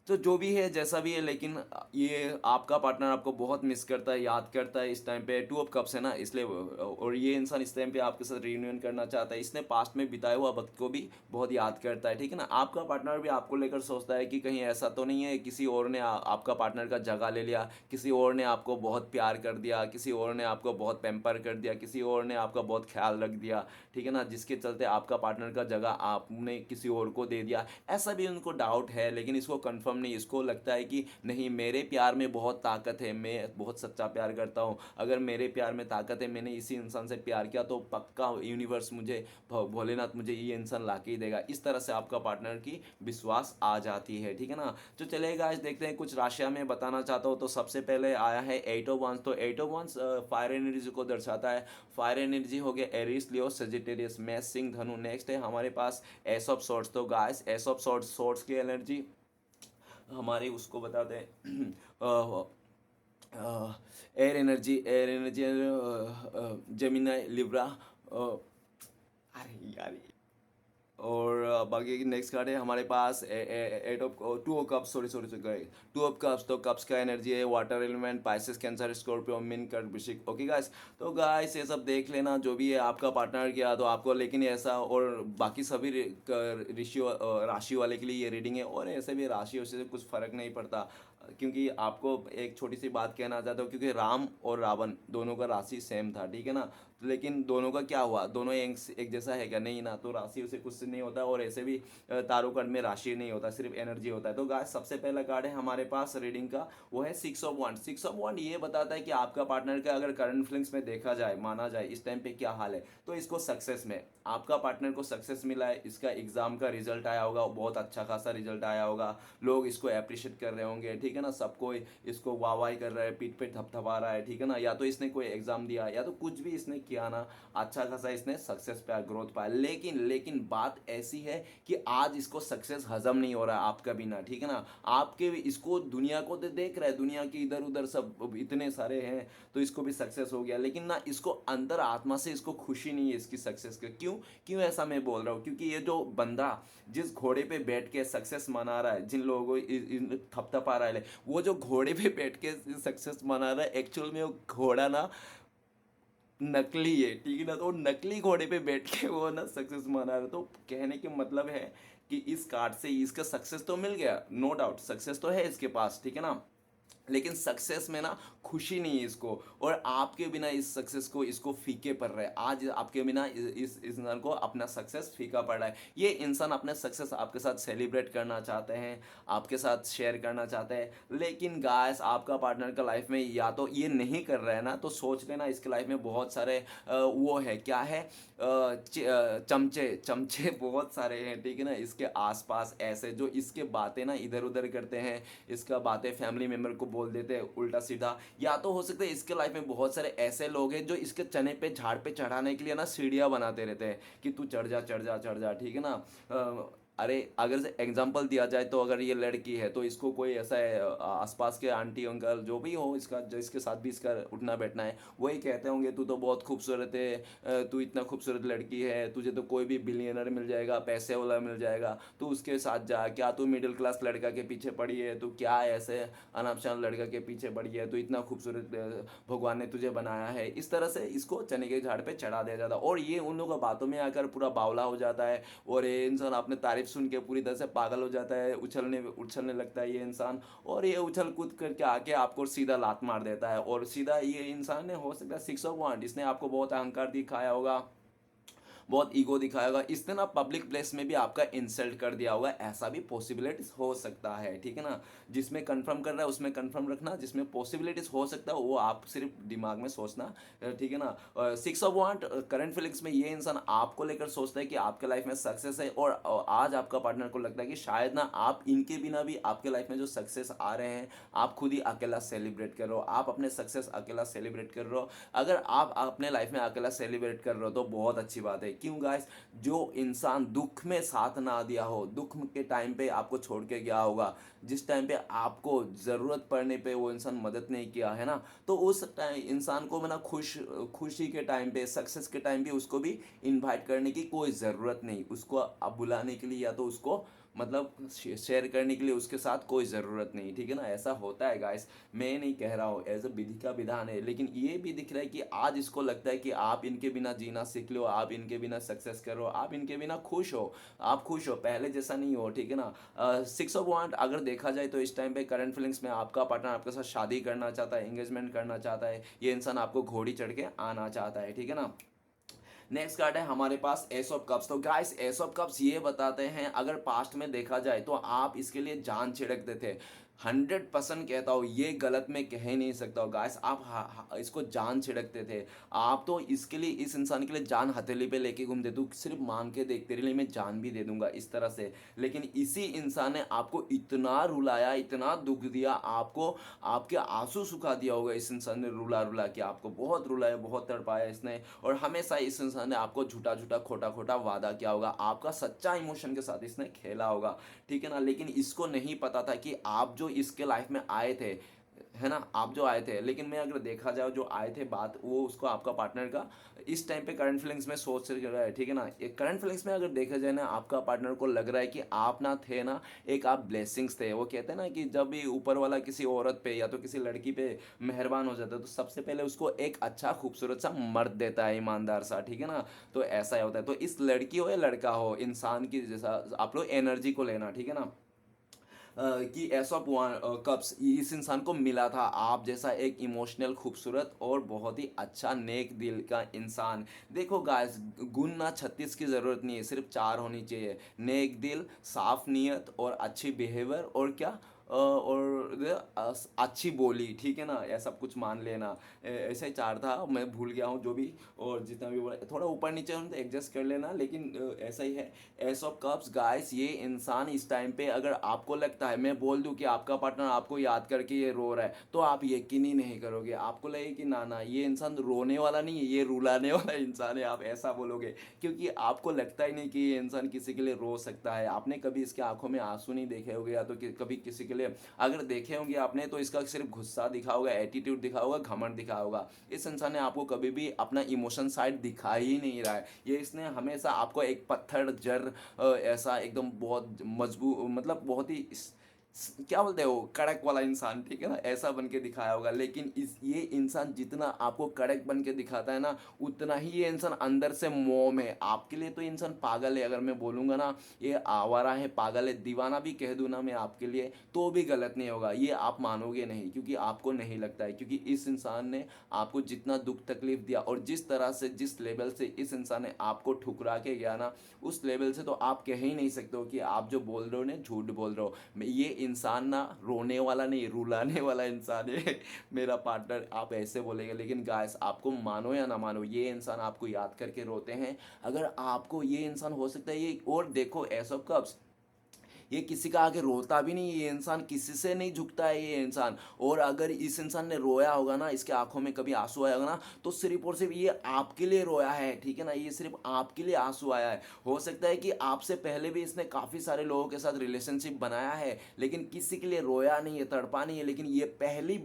तो जो भी है जैसा भी है, लेकिन ये आपका पार्टनर आपको बहुत मिस करता है, याद करता है इस टाइम पे, टू ऑफ कप्स है ना, इसलिए और ये इंसान इस टाइम पे आपके साथ रियूनियन करना चाहता है, इसने पास्ट में बिताया हुआ वक्त को भी बहुत याद करता है, ठीक है ना। आपका पार्टनर भी आपको लेकर सोचता है कि कहीं ऐसा तो नहीं है किसी और ने आपका पार्टनर का जगह ले लिया, किसी और ने आपको बहुत प्यार कर दिया, किसी और ने आपको बहुत पैम्पर कर दिया, किसी और ने आपका बहुत ख्याल रख दिया, ठीक है ना, जिसके चलते आपका पार्टनर का जगह आपने किसी और को दे दिया। ऐसा भी उनको डाउट है, लेकिन इसको कंफर्म नहीं, इसको लगता है कि नहीं मेरे प्यार में बहुत ताकत है, मैं बहुत सच्चा प्यार करता हूँ, अगर मेरे प्यार में ताकत है, मैंने इसी इंसान से प्यार किया, तो पक्का यूनिवर्स मुझे, भोलेनाथ मुझे ये इंसान ला के ही देगा। इस तरह से आपका पार्टनर की विश्वास आ जाती है, ठीक है ना। तो चलेगा आज देखते हैं कुछ राशियां मैं बताना चाहता हूँ। तो सबसे पहले आया है 8 ऑफ वंस। तो 8 ऑफ वंस फायर एनर्जी को दर्शाता है। फायर एनर्जी हो गया एरिस, लियो, सजिटेरियस, मेष, सिंह, धनु। नेक्स्ट है हमारे पास एस ऑफ सॉर्ड्स। तो गाइस एस ऑफ सॉर्ड्स की एनर्जी हमारी उसको बताते हैं एयर एनर्जी जेमिनाई, लिब्रा, अरे यार। और बाकी नेक्स्ट कार्ड है हमारे पास 2 of cups, sorry sorry sorry, 2 of cups. तो कप्स का एनर्जी है water element, Pisces, cancer, Scorpio, mean, कर्क, वृश्चिक। ओके गाइस, तो गाइस ये सब देख लेना जो भी है आपका पार्टनर किया तो आपको, लेकिन ऐसा और बाकी सभी राशि वाले के लिए ये रीडिंग है, और ऐसे भी राशि से कुछ फर्क नहीं पड़ता, क्योंकि आपको एक छोटी सी बात कहना चाहता हूँ, क्योंकि राम और रावण दोनों का राशि सेम था, ठीक है ना। लेकिन दोनों का क्या हुआ, दोनों एक जैसा है क्या, नहीं ना, तो राशि उसे कुछ नहीं होता, और ऐसे भी तारों कार्ड में राशि नहीं होता, सिर्फ एनर्जी होता है। तो गाइस सबसे पहला कार्ड है हमारे पास रीडिंग का, वो है 6 ऑफ वंड। 6 ऑफ वंड ये बताता है कि आपका पार्टनर का अगर करंट फीलिंग्स में देखा जाए, माना जाए इस टाइम पे क्या हाल है, तो इसको सक्सेस में, आपका पार्टनर को सक्सेस मिला है, इसका एग्जाम का रिजल्ट आया होगा, बहुत अच्छा खासा रिजल्ट आया होगा, लोग इसको अप्रिशिएट कर रहे होंगे, ठीक ठीक है ना, सबको इसको वाह वाह कर रहा है, पीठ पे थपथपा रहा है, ठीक है ना, या तो इसने कोई एग्जाम दिया या तो कुछ भी इसने किया ना, अच्छा खासा इसने सक्सेस पाया, ग्रोथ पाया, लेकिन लेकिन बात ऐसी है कि आज इसको सक्सेस हजम नहीं हो रहा है आपका बिना, ठीक है ना, आपके इसको दुनिया को तो देख रहा है, दुनिया के इधर उधर सब इतने सारे हैं, तो इसको भी सक्सेस हो गया, लेकिन ना इसको अंदर आत्मा से इसको खुशी नहीं है इसकी सक्सेस के। क्यों क्यों ऐसा मैं बोल रहा हूँ, क्योंकि ये जो बंदा जिस घोड़े पे बैठ के सक्सेस मना रहा है, जिन लोगों को थपथपा रहा है, वो जो घोड़े पे बैठ के सक्सेस मना रहा है, एक्चुअल में वो घोड़ा ना नकली है, ठीक है ना, तो वो नकली घोड़े पे बैठ के वो ना सक्सेस मना रहा है। तो कहने के मतलब है कि इस कार्ड से इसका सक्सेस तो मिल गया, नो डाउट सक्सेस तो है इसके पास, ठीक है ना, लेकिन सक्सेस में ना खुशी नहीं है इसको, और आपके बिना इस सक्सेस को इसको फीके पड़ रहा है। आज आपके बिना इस इंसान को अपना सक्सेस फीका पड़ रहा है। ये इंसान अपना सक्सेस आपके साथ सेलिब्रेट करना चाहते हैं, आपके साथ शेयर करना चाहते हैं, लेकिन गाइस आपका पार्टनर का लाइफ में या तो ये नहीं कर रहा है ना, तो सोच लेना इसके लाइफ में बहुत सारे वो है, क्या है, चमचे चमचे बहुत सारे हैं, ठीक है ना, इसके आसपास ऐसे जो इसके बातें ना इधर उधर करते हैं, इसका बातें फैमिली मेम्बर को बोल देते हैं उल्टा सीधा, या तो हो सकता है इसके लाइफ में बहुत सारे ऐसे लोग हैं जो इसके चने पे झाड़ पे चढ़ाने के लिए ना सीढ़ियाँ बनाते रहते हैं कि तू चढ़ जा चढ़ जा चढ़ जा, ठीक है ना। अरे अगर से एग्जाम्पल दिया जाए तो अगर ये लड़की है तो इसको कोई ऐसा है, आसपास के आंटी अंकल जो भी हो इसका, जो इसके साथ भी इसका उठना बैठना है, वही कहते होंगे तू तो बहुत खूबसूरत है, तू इतना खूबसूरत लड़की है, तुझे तो कोई भी बिलियनर मिल जाएगा, पैसे वाला मिल जाएगा, तू उसके साथ जा, क्या तू मिडिल क्लास लड़का के पीछे पड़ी है, तू क्या ऐसे अनाप शनाप लड़का के पीछे पड़ी है, तू इतना खूबसूरत भगवान ने तुझे बनाया है। इस तरह से इसको चने के झाड़ पे चढ़ा दिया जाता है, और ये उन लोगों की बातों में आकर पूरा बावला हो जाता है, और ये इंसान अपने तारीफ सुन के पूरी तरह से पागल हो जाता है, उछलने उछलने लगता है ये इंसान, और ये उछल कूद करके आके आपको सीधा लात मार देता है, और सीधा ये इंसान ने हो सकता है 6 ऑफ 1, इसने आपको बहुत अहंकार दिखाया होगा, बहुत ईगो दिखाया होगा, इसने ना पब्लिक प्लेस में भी आपका इंसल्ट कर दिया होगा, ऐसा भी पॉसिबिलिटीज हो सकता है, ठीक है ना। जिसमें कंफर्म कर रहा है उसमें कंफर्म रखना, जिसमें पॉसिबिलिटीज हो सकता है वो आप सिर्फ दिमाग में सोचना, ठीक है ना। 6 ऑफ 1 करंट फीलिंग्स में ये इंसान आपको लेकर सोचता है कि आपके लाइफ में सक्सेस है, और आज आपका पार्टनर को लगता है कि शायद ना आप इनके बिना भी आपके लाइफ में जो सक्सेस आ रहे हैं आप खुद ही अकेला सेलिब्रेट कर रहे हो, आप अपने सक्सेस अकेला सेलिब्रेट कर रहे हो। अगर आप अपने लाइफ में अकेला सेलिब्रेट कर रहे हो तो बहुत अच्छी बात है। क्यों गाइस, जो इंसान दुख में साथ ना दिया हो, दुख के टाइम पे आपको छोड़ के गया होगा, जिस टाइम पे आपको ज़रूरत पड़ने पे वो इंसान मदद नहीं किया है ना, तो उस टाइम इंसान को ना खुशी के टाइम पे, सक्सेस के टाइम पे उसको भी इनवाइट करने की कोई ज़रूरत नहीं, उसको अब बुलाने के लिए या तो उसको मतलब शेयर करने के लिए उसके साथ कोई ज़रूरत नहीं, ठीक है ना। ऐसा होता है गाइस, मैं नहीं कह रहा हूँ, एज अ विधि का विधान है, लेकिन ये भी दिख रहा है कि आज इसको लगता है कि आप इनके बिना जीना सीख लो, आप इनके बिना सक्सेस करो, आप इनके बिना खुश हो, आप खुश हो, पहले जैसा नहीं हो, ठीक है ना। 6 ऑफ 1 अगर देखा जाए तो इस टाइम पे करंट फीलिंग्स में आपका पार्टनर आपके साथ शादी करना चाहता है, एंगेजमेंट करना चाहता है, ये इंसान आपको घोड़ी चढ़ के आना चाहता है, ठीक है ना। नेक्स्ट कार्ड है हमारे पास एस ऑफ कप्स। तो गाइस एस ऑफ कप्स ये बताते हैं, अगर पास्ट में देखा जाए तो आप इसके लिए जान छिड़कते थे, 100% कहता हूँ, ये गलत मैं कह ही नहीं सकता हूँ गाइस, आप इसको जान छिड़कते थे, आप तो इसके लिए, इस इंसान के लिए जान हथेली पे लेके घूमते, तू सिर्फ मान के देख, तेरे लिए मैं जान भी दे दूंगा, इस तरह से। लेकिन इसी इंसान ने आपको इतना रुलाया, इतना दुख दिया, आपको आपके आंसू सुखा दिया होगा, इस इंसान ने रुला रुला के आपको बहुत रुलाया, बहुत तड़पाया इसने, और हमेशा इस इंसान ने आपको झूठा झूठा खोटा खोटा वादा किया होगा, आपका सच्चा इमोशन के साथ इसने खेला होगा, ठीक है ना। लेकिन इसको नहीं पता था कि आप जो इसके लाइफ में आए थे, है ना, आप जो आए थे, लेकिन मैं अगर देखा जाए जो आए थे बात, वो उसको आपका पार्टनर का इस टाइम पे करंट फीलिंग्स में सोच रहा है, ठीक है ना। ये करंट फीलिंग्स में अगर देखा जाए ना, आपका पार्टनर को लग रहा है कि आप ना थे ना, एक आप ब्लेसिंग्स थे। वो कहते हैं ना कि जब भी ऊपर वाला किसी औरत पे या तो किसी लड़की पे मेहरबान हो जाता है तो सबसे पहले उसको एक अच्छा खूबसूरत सा मर्द देता है, ईमानदार सा, ठीक है ना। तो ऐसा ही होता है। तो इस लड़की हो या लड़का हो, इंसान की जैसा आप लोग एनर्जी को लेना, ठीक है ना। कि ऐसा कप्स इस इंसान को मिला था, आप जैसा एक इमोशनल खूबसूरत और बहुत ही अच्छा नेक दिल का इंसान। देखो गाइस, गुण ना 36 की ज़रूरत नहीं है, सिर्फ 4 होनी चाहिए, नेक दिल, साफ नीयत और अच्छी बिहेवियर, और क्या, और अच्छी बोली, ठीक है ना, ऐसा कुछ मान लेना। ऐसा ही चार था, मैं भूल गया हूँ जो भी। और जितना भी बोला थोड़ा ऊपर नीचे हो तो एडजस्ट कर लेना, लेकिन ऐसा ही है। एस ऑफ कप्स गाइस, ये इंसान इस टाइम पे अगर आपको लगता है, मैं बोल दूं कि आपका पार्टनर आपको याद करके ये रो रहा है, तो आप यकीन ही नहीं करोगे। आपको लगे कि ना ना, ये इंसान रोने वाला नहीं है, ये रुलाने वाला इंसान है, आप ऐसा बोलोगे। क्योंकि आपको लगता ही नहीं कि ये इंसान किसी के लिए रो सकता है। आपने कभी इसके आंखों में आंसू नहीं देखे होंगे, या तो कभी किसी के लिए अगर देखे होंगे आपने, तो इसका सिर्फ गुस्सा दिखा होगा, एटीट्यूड दिखा होगा, घमंड दिखा होगा। इस इंसान ने आपको कभी भी अपना इमोशन साइड दिखा ही नहीं रहा है। ये इसने हमेशा आपको एक पत्थर जर ऐसा एकदम बहुत मजबूत, मतलब बहुत ही क्या बोलते हो, कड़क वाला इंसान, ठीक है ना, ऐसा बन के दिखाया होगा। लेकिन इस ये इंसान जितना आपको कड़क बन के दिखाता है ना, उतना ही ये इंसान अंदर से मोम है आपके लिए। तो इंसान पागल है, अगर मैं बोलूँगा ना ये आवारा है, पागल है, दीवाना भी कह दूँ ना मैं आपके लिए, तो भी गलत नहीं होगा। ये आप मानोगे नहीं, क्योंकि आपको नहीं लगता है। क्योंकि इस इंसान ने आपको जितना दुख तकलीफ दिया, और जिस तरह से, जिस लेवल से इस इंसान ने आपको ठुकरा के गया ना, उस लेवल से तो आप कह ही नहीं सकते हो कि आप जो बोल रहे हो ना झूठ बोल रहे हो। ये इंसान ना रोने वाला नहीं, रुलाने वाला इंसान है मेरा पार्टनर। आप ऐसे बोलेंगे, लेकिन गाइस आपको मानो या ना मानो, ये इंसान आपको याद करके रोते हैं। अगर आपको ये इंसान हो सकता है ये, और देखो ऐसा कब, ये किसी का आगे रोता भी नहीं, ये इंसान किसी से नहीं झुकता है ये इंसान। और अगर इस इंसान ने रोया होगा ना, इसके आंखों में कभी आंसू आया होगा ना, तो सिर्फ और सिर्फ ये आपके लिए रोया है, ठीक है ना, ये सिर्फ आपके लिए आंसू आया है। हो सकता है कि आपसे पहले भी इसने काफ़ी सारे लोगों के साथ रिलेशनशिप बनाया है, लेकिन किसी के लिए रोया नहीं है, तड़पा नहीं है। लेकिन ये पहली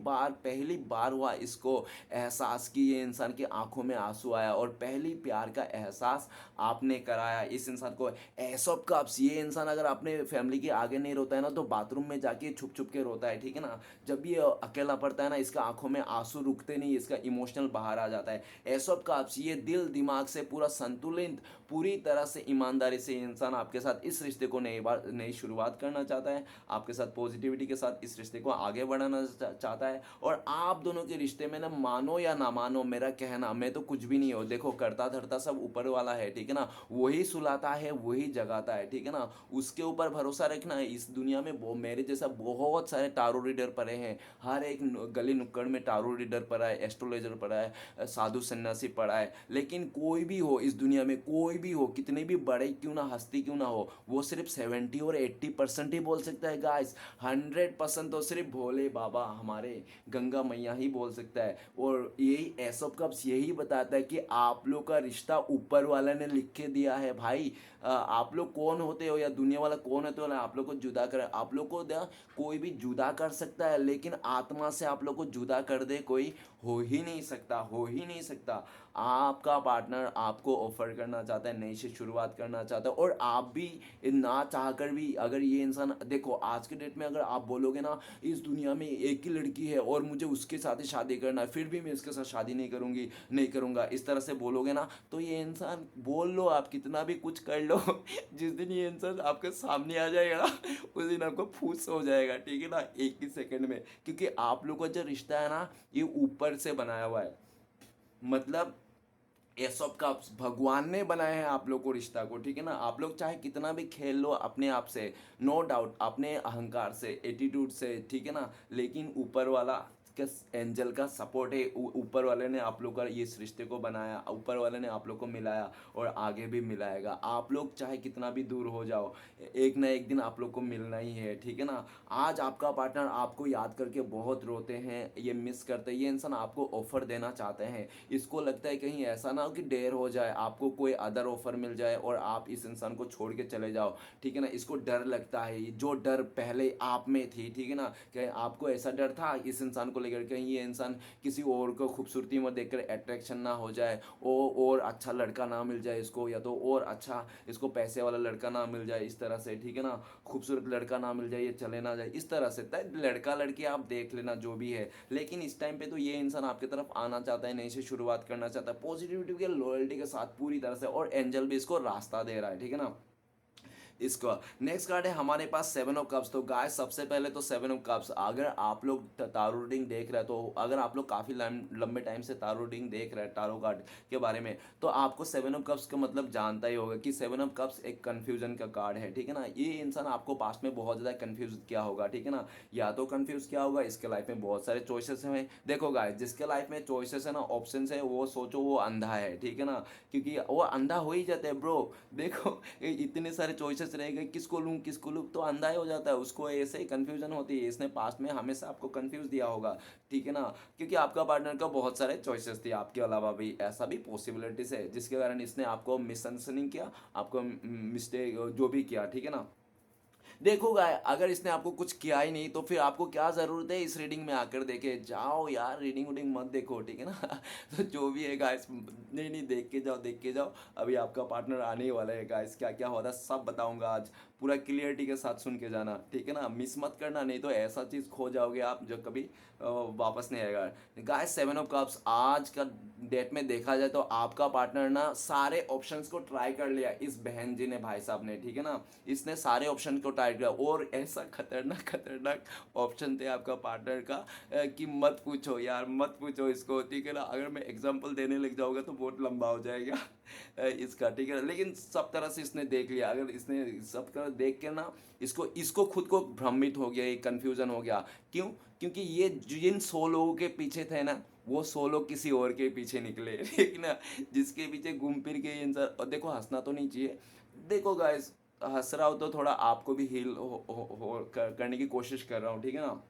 बार हुआ इसको एहसास कि ये इंसान की आंखों में आंसू आया, और पहली प्यार का एहसास आपने कराया इस इंसान को। एसॉप कप्स, ये इंसान अगर अपने फैमिली के आगे नहीं रोता है ना, तो बाथरूम में जाके छुप छुप के रोता है, ठीक है ना। जब भी ये अकेला पड़ता है ना, इसका आंखों में आंसू रुकते नहीं, इसका इमोशनल बाहर आ जाता है। एसॉप कप्स, ये दिल दिमाग से पूरा संतुलित, पूरी तरह से ईमानदारी से इंसान आपके साथ इस रिश्ते को नई शुरुआत करना चाहता है, आपके साथ पॉजिटिविटी के साथ इस रिश्ते को आगे बढ़ाना चाहता है। और आप दोनों के रिश्ते में ना, मानो या ना मानो, मेरा कहना, मैं तो कुछ भी नहीं हो, देखो करता धरता सब ऊपर वाला है, ठीक है ना, वही सुलाता है, वही जगाता है, ठीक है ना। उसके ऊपर भरोसा रखना है। इस दुनिया में मेरे जैसा बहुत सारे टारो रीडर पड़े हैं, हर एक गली नुक्कड़ में टारो रीडर पड़ा है, एस्ट्रोलॉजर पड़ा है, साधु सन्यासी पड़ा है। लेकिन कोई भी हो इस दुनिया में, कोई भी हो, कितने भी बड़े क्यों ना, हस्ती क्यों ना हो, वो सिर्फ 70 और 80% ही बोल सकता है गाइस। 100% तो सिर्फ भोले बाबा हमारे गंगा मैया ही बोल सकता है। और यही एसोप कप्स यही बताता है कि आप लोग का रिश्ता ऊपर वाला ने लिख के दिया है भाई। आप लोग कौन होते हो, या दुनिया वाला कौन होते हो ना, आप लोग को जुदा कर, आप लोग को कोई भी जुदा कर सकता है, लेकिन आत्मा से आप लोग को जुदा कर दे कोई हो ही नहीं सकता, हो ही नहीं सकता। आपका पार्टनर आपको ऑफर करना चाहता है, नई से शुरुआत करना चाहता है, और आप भी ना चाहकर भी, अगर ये इंसान, देखो आज के डेट में अगर आप बोलोगे ना इस दुनिया में एक ही लड़की है और मुझे उसके साथ ही शादी करना है, फिर भी मैं इसके साथ शादी नहीं करूंगी, नहीं करूंगा, इस तरह से बोलोगे ना, तो ये इंसान, बोल लो आप कितना भी कुछ कर लो, जिस दिन ये इंसान आपके सामने आ जाएगा ना, उस दिन आपको फूस हो जाएगा, ठीक है ना, एक ही सेकंड में। क्योंकि आप लोग का जो रिश्ता है ना, ये ऊपर से बनाया हुआ है। मतलब ये सब का भगवान ने बनाया है आप लोग को, रिश्ता को, ठीक है ना। आप लोग चाहे कितना भी खेल लो अपने आप से, नो डाउट, अपने अहंकार से, एटीट्यूड से, ठीक है ना, लेकिन ऊपर वाला का, एंजल का सपोर्ट है। ऊपर वाले ने आप लोग का इस रिश्ते को बनाया, ऊपर वाले ने आप लोग को मिलाया, और आगे भी मिलाएगा। आप लोग चाहे कितना भी दूर हो जाओ, एक ना एक दिन आप लोग को मिलना ही है, ठीक है ना। आज आपका पार्टनर आपको याद करके बहुत रोते हैं, ये मिस करते हैं, ये इंसान आपको ऑफर देना चाहते हैं। इसको लगता है कहीं ऐसा ना हो कि देर हो जाए, आपको कोई अदर ऑफर मिल जाए और आप इस इंसान को छोड़ के चले जाओ, ठीक है ना। इसको डर लगता है, जो डर पहले आप में थी, ठीक है ना, कि आपको ऐसा डर था इस इंसान को लेकर, कहीं ये इंसान किसी और को खूबसूरती में देखकर अट्रैक्शन ना हो जाए, और अच्छा लड़का ना मिल जाए इसको, या तो और अच्छा इसको पैसे वाला लड़का ना मिल जाए, इस तरह से, ठीक है ना, खूबसूरत लड़का ना मिल जाए, ये चले ना जाए, इस तरह से। लड़का लड़की आप देख लेना जो भी है, लेकिन इस टाइम पे तो ये इंसान आपकी तरफ आना चाहता है, नई से शुरुआत करना चाहता है, पॉजिटिविटी के, लॉयल्टी के साथ पूरी तरह से, और एंजल भी इसको रास्ता दे रहा है, ठीक है ना। इसका नेक्स्ट कार्ड है हमारे पास सेवन ऑफ कप्स। तो गाइस सबसे पहले तो सेवन ऑफ कप्स, अगर आप लोग तारो रीडिंग देख रहे हैं, तो अगर आप लोग काफ़ी लंबे टाइम से तारो रीडिंग देख रहे हैं टारो कार्ड के बारे में, तो आपको सेवन ऑफ कप्स का मतलब जानता ही होगा कि सेवन ऑफ कप्स एक कन्फ्यूजन का कार्ड है, ठीक है ना। ये इंसान आपको पास्ट में बहुत ज़्यादा कन्फ्यूज किया होगा, ठीक है ना। या तो कन्फ्यूज किया होगा, इसके लाइफ में बहुत सारे चॉइसेस हैं। देखो गाइस, जिसके लाइफ में चॉइसेस है ना, ऑप्शन है, वो सोचो वो अंधा है, ठीक है ना, क्योंकि वो अंधा हो ही जाता है ब्रो। देखो इतने सारे चॉइसेस रहेंगे, किसको लूँ, तो अंधा ही हो जाता है, उसको ऐसे ही कन्फ्यूजन होती है। इसने पास्ट में हमेशा आपको कन्फ्यूज दिया होगा, ठीक है ना, क्योंकि आपका पार्टनर का बहुत सारे चॉइसेस थे आपके अलावा भी, ऐसा भी पॉसिबिलिटीज है जिसके कारण इसने आपको मिसअंडरस्टैंडिंग किया, आपको मिस्टेक जो भी किया, ठीक है ना। देखो गाय, अगर इसने आपको कुछ किया ही नहीं, तो फिर आपको क्या ज़रूरत है इस रीडिंग में आकर देखे जाओ यार, रीडिंग वूडिंग मत देखो, ठीक है ना। तो जो भी है गाइस, नहीं नहीं, देख के जाओ, देख के जाओ। अभी आपका पार्टनर आने ही वाला है गाइस, क्या क्या हो रहा है सब बताऊंगा आज, पूरा क्लियरिटी के साथ सुन के जाना, ठीक है ना, मिस मत करना, नहीं तो ऐसा चीज़ खो जाओगे आप जो कभी वापस नहीं आएगा। गाइस सेवन ऑफ कप्स, आज का डेट में देखा जाए तो आपका पार्टनर ना सारे ऑप्शंस को ट्राई कर लिया इस बहन जी ने, भाई साहब ने, ठीक है ना। इसने सारे ऑप्शन को ट्राई किया, और ऐसा खतरनाक खतरनाक ऑप्शन थे आपका पार्टनर का कि मत पूछो यार, मत पूछो इसको, ठीक है ना। अगर मैं एग्जांपल देने लग जाऊंगा तो बहुत लंबा हो जाएगा इसका, ठीक है। लेकिन सब तरह से इसने देख लिया, अगर इसने सब तरह देख के ना, इसको इसको खुद को भ्रमित हो गया, ये कन्फ्यूजन हो गया। क्यों? क्योंकि ये जिन 100 लोगों के पीछे थे ना, वो 100 लोग किसी और के पीछे निकले ठीक है ना, जिसके पीछे घूम फिर के इंसान। और देखो हंसना तो नहीं चाहिए, देखो गाइस, हंस रहा हो तो थोड़ा आपको भी हील करने की कोशिश कर रहा हूँ, ठीक है ना,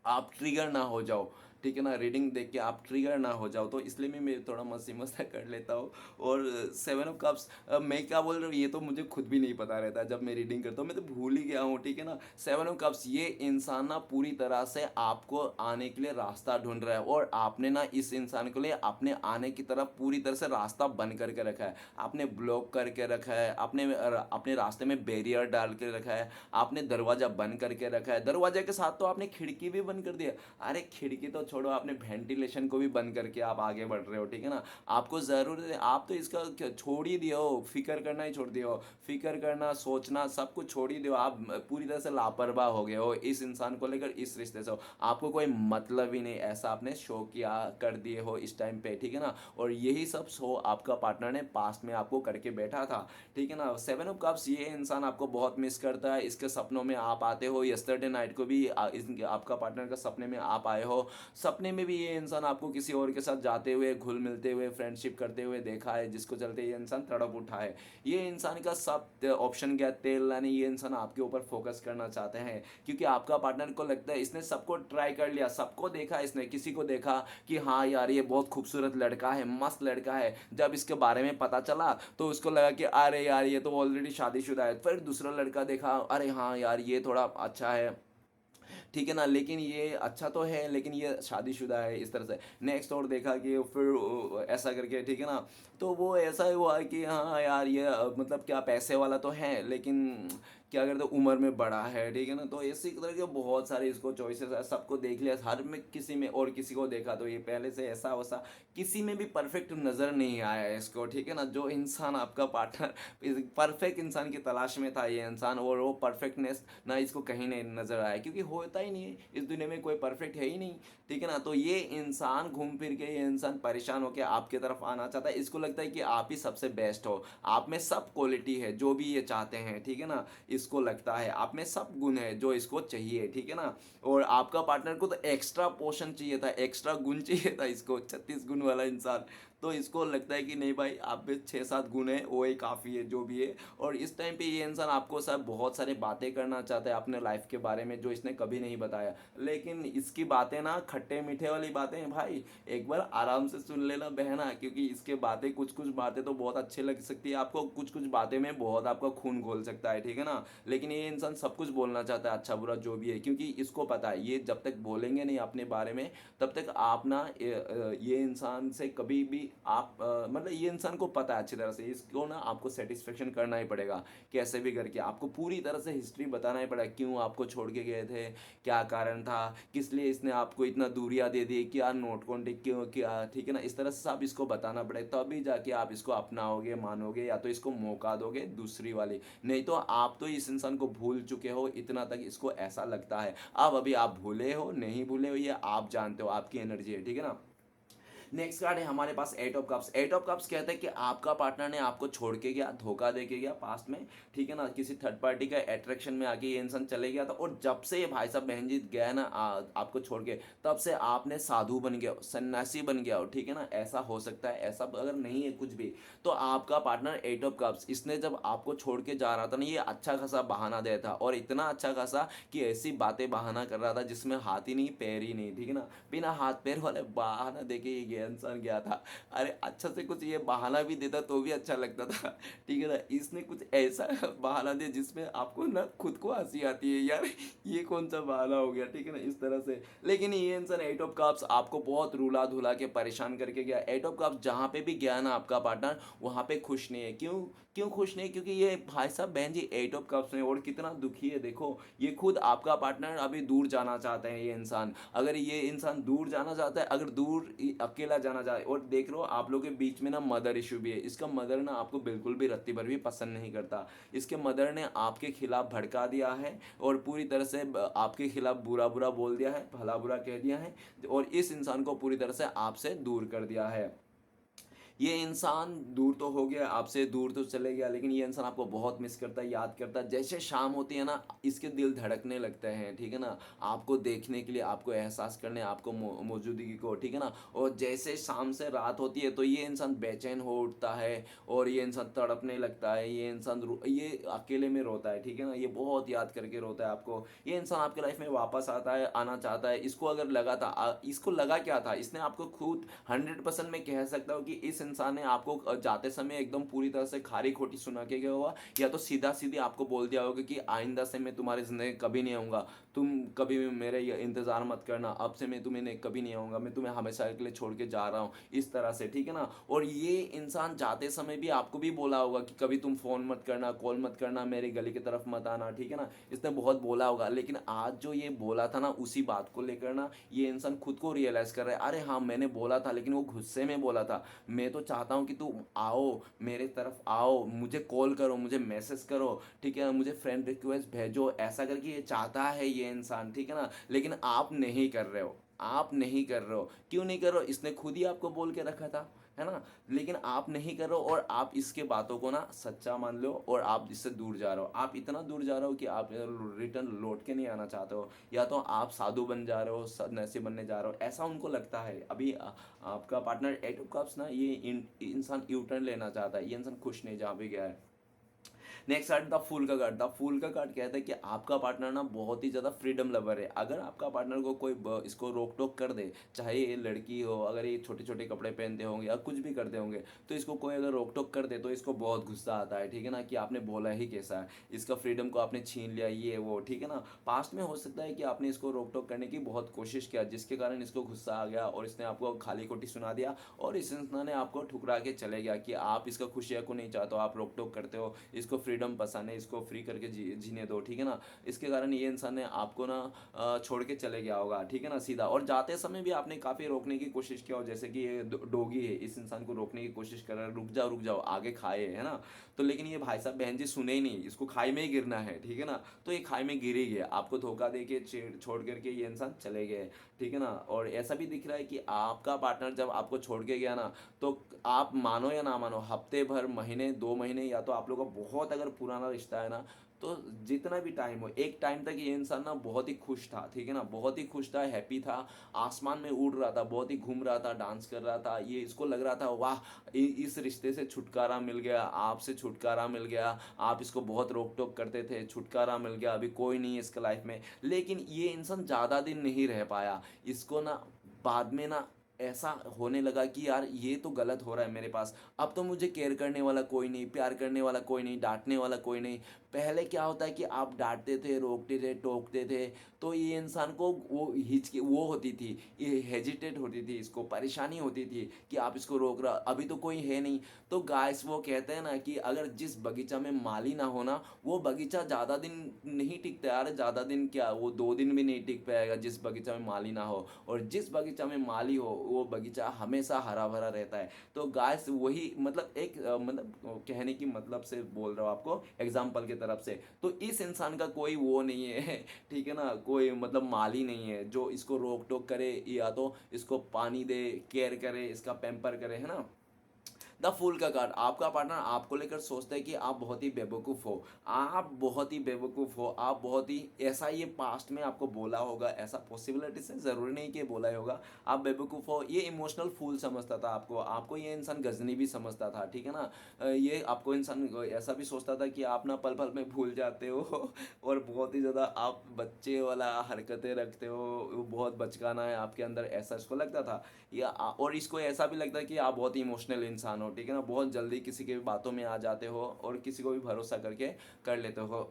आप ट्रिगर ना हो जाओ, ठीक है ना, रीडिंग देख के आप ट्रिगर ना हो जाओ, तो इसलिए मैं थोड़ा मस्ती मस्ता कर लेता हूँ। और सेवन ऑफ कप्स, मैं क्या बोल रहा हूँ ये तो मुझे खुद भी नहीं पता रहता, जब मैं रीडिंग करता हूँ मैं तो भूल ही गया हूँ, ठीक है ना। सेवन ऑफ कप्स, ये इंसान ना पूरी तरह से आपको आने के लिए रास्ता ढूंढ रहा है, और आपने ना इस इंसान के लिए अपने आने की तरफ पूरी तरह से रास्ता बंद करके रखा है, आपने ब्लॉक करके रखा है, आपने अपने रास्ते में बैरियर डाल के रखा है, आपने दरवाज़ा बंद करके रखा है, दरवाजे के साथ तो आपने खिड़की भी बंद कर दिया। अरे खिड़की तो छोड़ो, आपने वेंटिलेशन को भी बंद करके आप आगे बढ़ रहे हो, ठीक है ना। आपको ज़रूरत है, आप तो इसका छोड़ ही दियो, फिक्र करना ही छोड़ दियो, फिक्र करना सोचना सब कुछ छोड़ ही दियो, आप पूरी तरह से लापरवाह हो गए हो इस इंसान को लेकर, इस रिश्ते से हो, आपको कोई मतलब ही नहीं, ऐसा आपने शो किया कर दिए हो इस टाइम पे, ठीक है ना। और यही सब शो आपका पार्टनर ने पास्ट में आपको करके बैठा था, ठीक है ना। सेवन ऑफ कप्स, ये इंसान आपको बहुत मिस करता है, इसके सपनों में आप आते हो, यस्टरडे नाइट को भी आपका पार्टनर का सपने में आप आए हो, सपने में भी ये इंसान आपको किसी और के साथ जाते हुए, घुल मिलते हुए, फ्रेंडशिप करते हुए देखा है, जिसको चलते ये इंसान तड़प उठा है। ये इंसान का सब ऑप्शन क्या, तेल लाने, ये इंसान आपके ऊपर फोकस करना चाहते हैं, क्योंकि आपका पार्टनर को लगता है इसने सबको ट्राई कर लिया, सबको देखा, इसने किसी को देखा कि हाँ यार ये बहुत खूबसूरत लड़का है, मस्त लड़का है, जब इसके बारे में पता चला तो उसको लगा कि अरे यार ये तो ऑलरेडी शादीशुदा है। फिर दूसरा लड़का देखा, अरे हाँ यार ये थोड़ा अच्छा है, ठीक है ना, लेकिन ये अच्छा तो है लेकिन ये शादीशुदा है, इस तरह से। नेक्स्ट और देखा कि फिर ऐसा करके, ठीक है ना, तो वो ऐसा हुआ कि हाँ यार ये मतलब क्या पैसे वाला तो है, लेकिन क्या करते उम्र में बड़ा है, ठीक है ना। तो इसी तरह के बहुत सारे इसको चॉइसेस है, सबको देख लिया, हर में किसी में और किसी को देखा, तो ये पहले से ऐसा वैसा किसी में भी परफेक्ट नज़र नहीं आया इसको, ठीक है ना। जो इंसान आपका पार्टनर परफेक्ट इंसान की तलाश में था ये इंसान, और वो परफेक्टनेस ना इसको कहीं नहीं नजर आया, क्योंकि होता ही नहीं है इस दुनिया में, कोई परफेक्ट है ही नहीं, ठीक है ना। तो ये इंसान घूम फिर के, ये इंसान परेशान होकर आपके तरफ आना चाहता है, इसको लगता है कि आप ही सबसे बेस्ट हो, आप में सब क्वालिटी है जो भी ये चाहते हैं, ठीक है ना। इसको लगता है आप में सब गुण है जो इसको चाहिए, ठीक है ना। और आपका पार्टनर को तो एक्स्ट्रा पोर्शन चाहिए था, एक्स्ट्रा गुण चाहिए था इसको, 36 गुण वाला इंसान। तो इसको लगता है कि नहीं भाई, आप में 6-7 गुण है, वो ही काफ़ी है जो भी है। और इस टाइम पे ये इंसान आपको सब बहुत सारे बातें करना चाहता है अपने लाइफ के बारे में, जो इसने कभी नहीं बताया, लेकिन इसकी बातें ना खट्टे मीठे वाली बातें हैं भाई, एक बार आराम से सुन लेना बहना, क्योंकि इसके बातें, कुछ कुछ बातें तो बहुत अच्छे लग सकती है आपको, कुछ कुछ बातें में बहुत आपका खून घोल सकता है, ठीक है ना। लेकिन ये इंसान सब कुछ बोलना चाहता है, अच्छा बुरा जो भी है, क्योंकि इसको पता है ये जब तक बोलेंगे नहीं अपने बारे में, तब तक आप ना ये इंसान से कभी भी आप मतलब ये इंसान को पता है अच्छी तरह से, इसको ना आपको सेटिस्फेक्शन करना ही पड़ेगा कैसे भी करके, आपको पूरी तरह से हिस्ट्री बताना ही पड़ेगा, क्यों आपको छोड़ के गए थे, क्या कारण था, किस लिए इसने आपको इतना दूरियां दे दी, क्या नोट कॉन्टेक्ट क्यों किया, ठीक है ना। इस तरह से सब इसको बताना पड़ेगा, तभी जाके आप इसको अपनाओगे, मानोगे, या तो इसको मौका दोगे दूसरी वाली। नहीं तो आप तो इस इंसान को भूल चुके हो, इतना तक इसको ऐसा लगता है। अब अभी आप भूले हो नहीं भूले हो ये आप जानते हो, आपकी एनर्जी है, ठीक है ना। नेक्स्ट कार्ड है हमारे पास eight of cups. Eight of cups कहते हैं कि आपका पार्टनर ने आपको छोड़ के गया, धोखा दे के गया पास्ट में, ठीक है ना, किसी थर्ड पार्टी का अट्रैक्शन में आके ये इंसान चले गया था, और जब से ये भाई साहब बहन जी गया ना आपको छोड़ के, तब से आपने साधु बन गया हो, सन्यासी बन गया हो, ठीक है ना। ऐसा हो सकता है, ऐसा अगर नहीं है कुछ भी, तो आपका पार्टनर एट ऑफ कप्स, इसने जब आपको छोड़ के जा रहा था ना, ये अच्छा खासा बहाना दिया था, और इतना अच्छा खासा कि ऐसी बातें बहाना कर रहा था जिसमें हाथ ही नहीं पैर ही नहीं, ठीक है ना, बिना हाथ पैर वाले बहाना देके ये गया इंसान गया था। अरे अच्छा से कुछ ये बहाना भी देता तो भी अच्छा लगता था, ठीक है ना। इसने कुछ ऐसा बहाना दिया जिसमें आपको ना खुद को हंसी आती है, यार ये कौन सा बहाना हो गया, ठीक है ना, इस तरह से। लेकिन ये इंसान एट ऑफ कप्स आपको बहुत रूला धुला के परेशान करके गया। एट ऑफ कप्स जहाँ पे भी गया ना आपका पार्टनर, वहाँ पे खुश नहीं है। क्यों क्यों खुश नहीं? क्योंकि ये भाई साहब बहन जी एट ऑफ कप्स में, और कितना दुखी है देखो। ये खुद आपका पार्टनर अभी दूर जाना चाहते हैं, ये इंसान, अगर ये इंसान दूर जाना चाहता है, अगर दूर अकेला जाना चाहता है, और देख लो आप लोग के बीच में ना मदर इशू भी है। इसका मदर ना आपको बिल्कुल भी रत्ती भर भी पसंद नहीं करता। इसके मदर ने आपके खिलाफ भड़का दिया है, और पूरी तरह से आपके खिलाफ बुरा बुरा बोल दिया है, भला बुरा कह दिया है, और इस इंसान को पूरी तरह से आपसे दूर कर दिया है। ये इंसान दूर तो हो गया, आपसे दूर तो चले गया, लेकिन ये इंसान आपको बहुत मिस करता है, याद करता है। जैसे शाम होती है ना, इसके दिल धड़कने लगते हैं, ठीक है ना, आपको देखने के लिए, आपको एहसास करने, आपको मौजूदगी को, ठीक है ना। और जैसे शाम से रात होती है, तो ये इंसान बेचैन हो उठता है, और ये इंसान तड़पने लगता है, ये इंसान ये अकेले में रोता है, ठीक है ना, ये बहुत याद करके रोता है आपको। ये इंसान आपके लाइफ में वापस आता है, आना चाहता है। इसको अगर लगा था इसको लगा क्या था, इसने आपको खुद 100% में कह सकता हूँ कि इस इंसान ने आपको जाते समय एकदम पूरी तरह से खारी खोटी सुना के गया होगा, या तो सीधा सीधी आपको बोल दिया होगा कि आइंदा से मैं तुम्हारी जिंदगी कभी नहीं आऊँगा, तुम कभी भी मेरे ये इंतजार मत करना, अब से मैं तुम्हें कभी नहीं आऊँगा, मैं तुम्हें हमेशा के लिए छोड़ के जा रहा हूँ, इस तरह से, ठीक है ना। और ये इंसान जाते समय भी आपको भी बोला होगा कि कभी तुम फ़ोन मत करना, कॉल मत करना, मेरी गली की तरफ मत आना, ठीक है ना, इसने बहुत बोला होगा। लेकिन आज जो ये बोला था ना, उसी बात को लेकर ना ये इंसान खुद को रियलाइज़ कर रहा है, अरे हाँ मैंने बोला था, लेकिन वो गुस्से में बोला था। मैं तो चाहता हूँ कि तुम आओ, मेरे तरफ आओ, मुझे कॉल करो, मुझे मैसेज करो, ठीक है, मुझे फ्रेंड रिक्वेस्ट भेजो, ऐसा करके ये चाहता है ये इंसान, ठीक है ना। लेकिन आप नहीं कर रहे हो, आप नहीं कर रहे हो। क्यों नहीं कर रहे हो? इसने खुद ही आपको बोल के रखा था, है ना। लेकिन आप नहीं कर रहे हो, और आप इसके बातों को ना सच्चा मान लो, और आप इससे दूर जा रहे हो। आप इतना दूर जा रहे हो कि आप रिटर्न लौट के नहीं आना चाहते हो, या तो आप साधु बन जा रहे हो, सन्यासी बनने जा रहे हो, ऐसा उनको लगता है। अभी आपका पार्टनर एट ऑफ कप्स ना, ये इंसान यू टर्न लेना चाहता है, ये इंसान खुश नहीं जहाँ भी गया है। नेक्स्ट कार्ड द फूल का कार्ड। द फूल का कार्ड कहता है कि आपका पार्टनर ना बहुत ही ज़्यादा फ्रीडम लवर है। अगर आपका पार्टनर को कोई इसको रोक टोक कर दे, चाहे ये लड़की हो, अगर ये छोटे छोटे कपड़े पहनते होंगे या कुछ भी करते होंगे, तो इसको कोई अगर रोक टोक कर दे तो इसको बहुत गुस्सा आता है, ठीक है ना, कि आपने बोला ही कैसा है, इसका फ्रीडम को आपने छीन लिया, ये वो, ठीक है ना। पास्ट में हो सकता है कि आपने इसको रोक टोक करने की बहुत कोशिश किया, जिसके कारण इसको गुस्सा आ गया, और इसने आपको खाली खोटी सुना दिया, और इस इंसान ने आपको ठुकरा के चले गया कि आप इसका खुशियाँ को नहीं चाहते हो, आप रोक टोक करते हो, इसको फ्रीडम पसंद है, इसको फ्री करके जीने दो, ठीक है ना। इसके कारण ये इंसान ने आपको ना छोड़ के चले गया होगा, ठीक है ना, सीधा। और जाते समय भी आपने काफ़ी रोकने की कोशिश किया हो, जैसे कि ये डोगी है, इस इंसान को रोकने की कोशिश कर रहा है, रुक जाओ आगे खाए, है ना। तो लेकिन ये भाई साहब बहन जी सुने ही नहीं, इसको खाई में ही गिरना है, ठीक है ना। तो ये खाई में गिर ही गया, आपको धोखा दे के छोड़ करके ये इंसान चले गए, ठीक है ना। और ऐसा भी दिख रहा है कि आपका पार्टनर जब आपको छोड़ के गया ना, तो आप मानो या ना मानो, हफ्ते भर, महीने, 2 महीने, या तो आप लोगों का बहुत अगर पुराना रिश्ता है ना, तो जितना भी टाइम हो, एक टाइम तक ये इंसान ना बहुत ही खुश था, ठीक है ना, बहुत ही खुश था, हैप्पी था, आसमान में उड़ रहा था, बहुत ही घूम रहा था, डांस कर रहा था। ये इसको लग रहा था वाह, इस रिश्ते से छुटकारा मिल गया, आपसे छुटकारा मिल गया, आप इसको बहुत रोक टोक करते थे, छुटकारा मिल गया, अभी कोई नहीं है इसका लाइफ में। लेकिन ये इंसान ज़्यादा दिन नहीं रह पाया, इसको ना बाद में ना ऐसा होने लगा कि यार ये तो गलत हो रहा है मेरे पास। अब तो मुझे केयर करने वाला कोई नहीं, प्यार करने वाला कोई नहीं, डांटने वाला कोई नहीं। पहले क्या होता है कि आप डांटते थे, रोकते थे, टोकते थे, तो ये इंसान को वो हिचकी वो होती थी, ये हेजिटेट होती थी, इसको परेशानी होती थी कि आप इसको रोक रहा, अभी तो कोई है नहीं। तो गाइस वो कहते हैं ना कि अगर जिस बगीचा में माली ना होना, वो बगीचा ज़्यादा दिन नहीं टिकता यार। ज़्यादा दिन क्या, वो 2 दिन भी नहीं टिक पाएगा जिस बगीचा में माली ना हो। और जिस बगीचा में माली हो वो बगीचा हमेशा हरा भरा रहता है। तो गाइस वही मतलब एक मतलब कहने की मतलब से बोल रहा हूँ आपको, एग्जाम्पल की तरफ से। तो इस इंसान का कोई वो नहीं है ठीक है ना, कोई मतलब माली नहीं है जो इसको रोक टोक करे या तो इसको पानी दे, केयर करे, इसका पैम्पर करे, है ना। द फूल का कार्ड, आपका पार्टनर आपको लेकर सोचता है कि आप बहुत ही बेवकूफ़ हो, आप बहुत ही बेवकूफ़ हो, आप बहुत ही ऐसा, ये पास्ट में आपको बोला होगा, ऐसा पॉसिबिलिटी से ज़रूरी नहीं कि बोला ही होगा, आप बेवकूफ़ हो। ये इमोशनल फूल समझता था आपको, आपको ये इंसान गजनी भी समझता था, ठीक है ना। ये आपको इंसान ऐसा भी सोचता था कि आप ना पल पल में भूल जाते हो और बहुत ही ज़्यादा आप बच्चे वाला हरकतें रखते हो, वो बहुत बचकाना है आपके अंदर, ऐसा इसको लगता था। और इसको ऐसा भी लगता है कि आप बहुत ही इमोशनल इंसान हो, ठीक है ना, बहुत जल्दी किसी की भी बातों में आ जाते हो और किसी को भी भरोसा करके कर लेते हो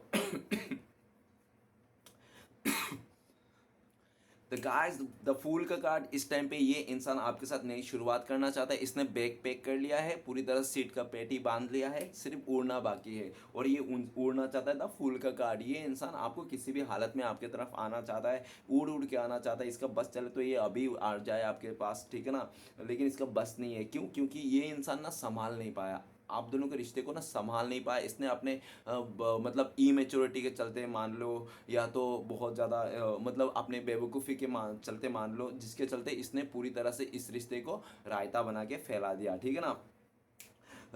द गाइस, द फूल का कार्ड, इस टाइम पे ये इंसान आपके साथ नई शुरुआत करना चाहता है। इसने बैग पैक कर लिया है, पूरी तरह सीट का पेटी बांध लिया है, सिर्फ उड़ना बाकी है और ये उड़ना चाहता है। द फूल का कार्ड, ये इंसान आपको किसी भी हालत में आपके तरफ आना चाहता है, उड़ उड़ के आना चाहता है। इसका बस चले तो ये अभी आ जाए आपके पास, ठीक है ना, लेकिन इसका बस नहीं है। क्यों? क्योंकि ये इंसान ना संभाल नहीं पाया, आप दोनों के रिश्ते को ना संभाल नहीं पाया। इसने अपने मतलब इमेच्योरिटी के चलते मान लो, या तो बहुत ज़्यादा मतलब अपने बेवकूफ़ी के चलते मान लो, जिसके चलते इसने पूरी तरह से इस रिश्ते को रायता बना के फैला दिया, ठीक है ना।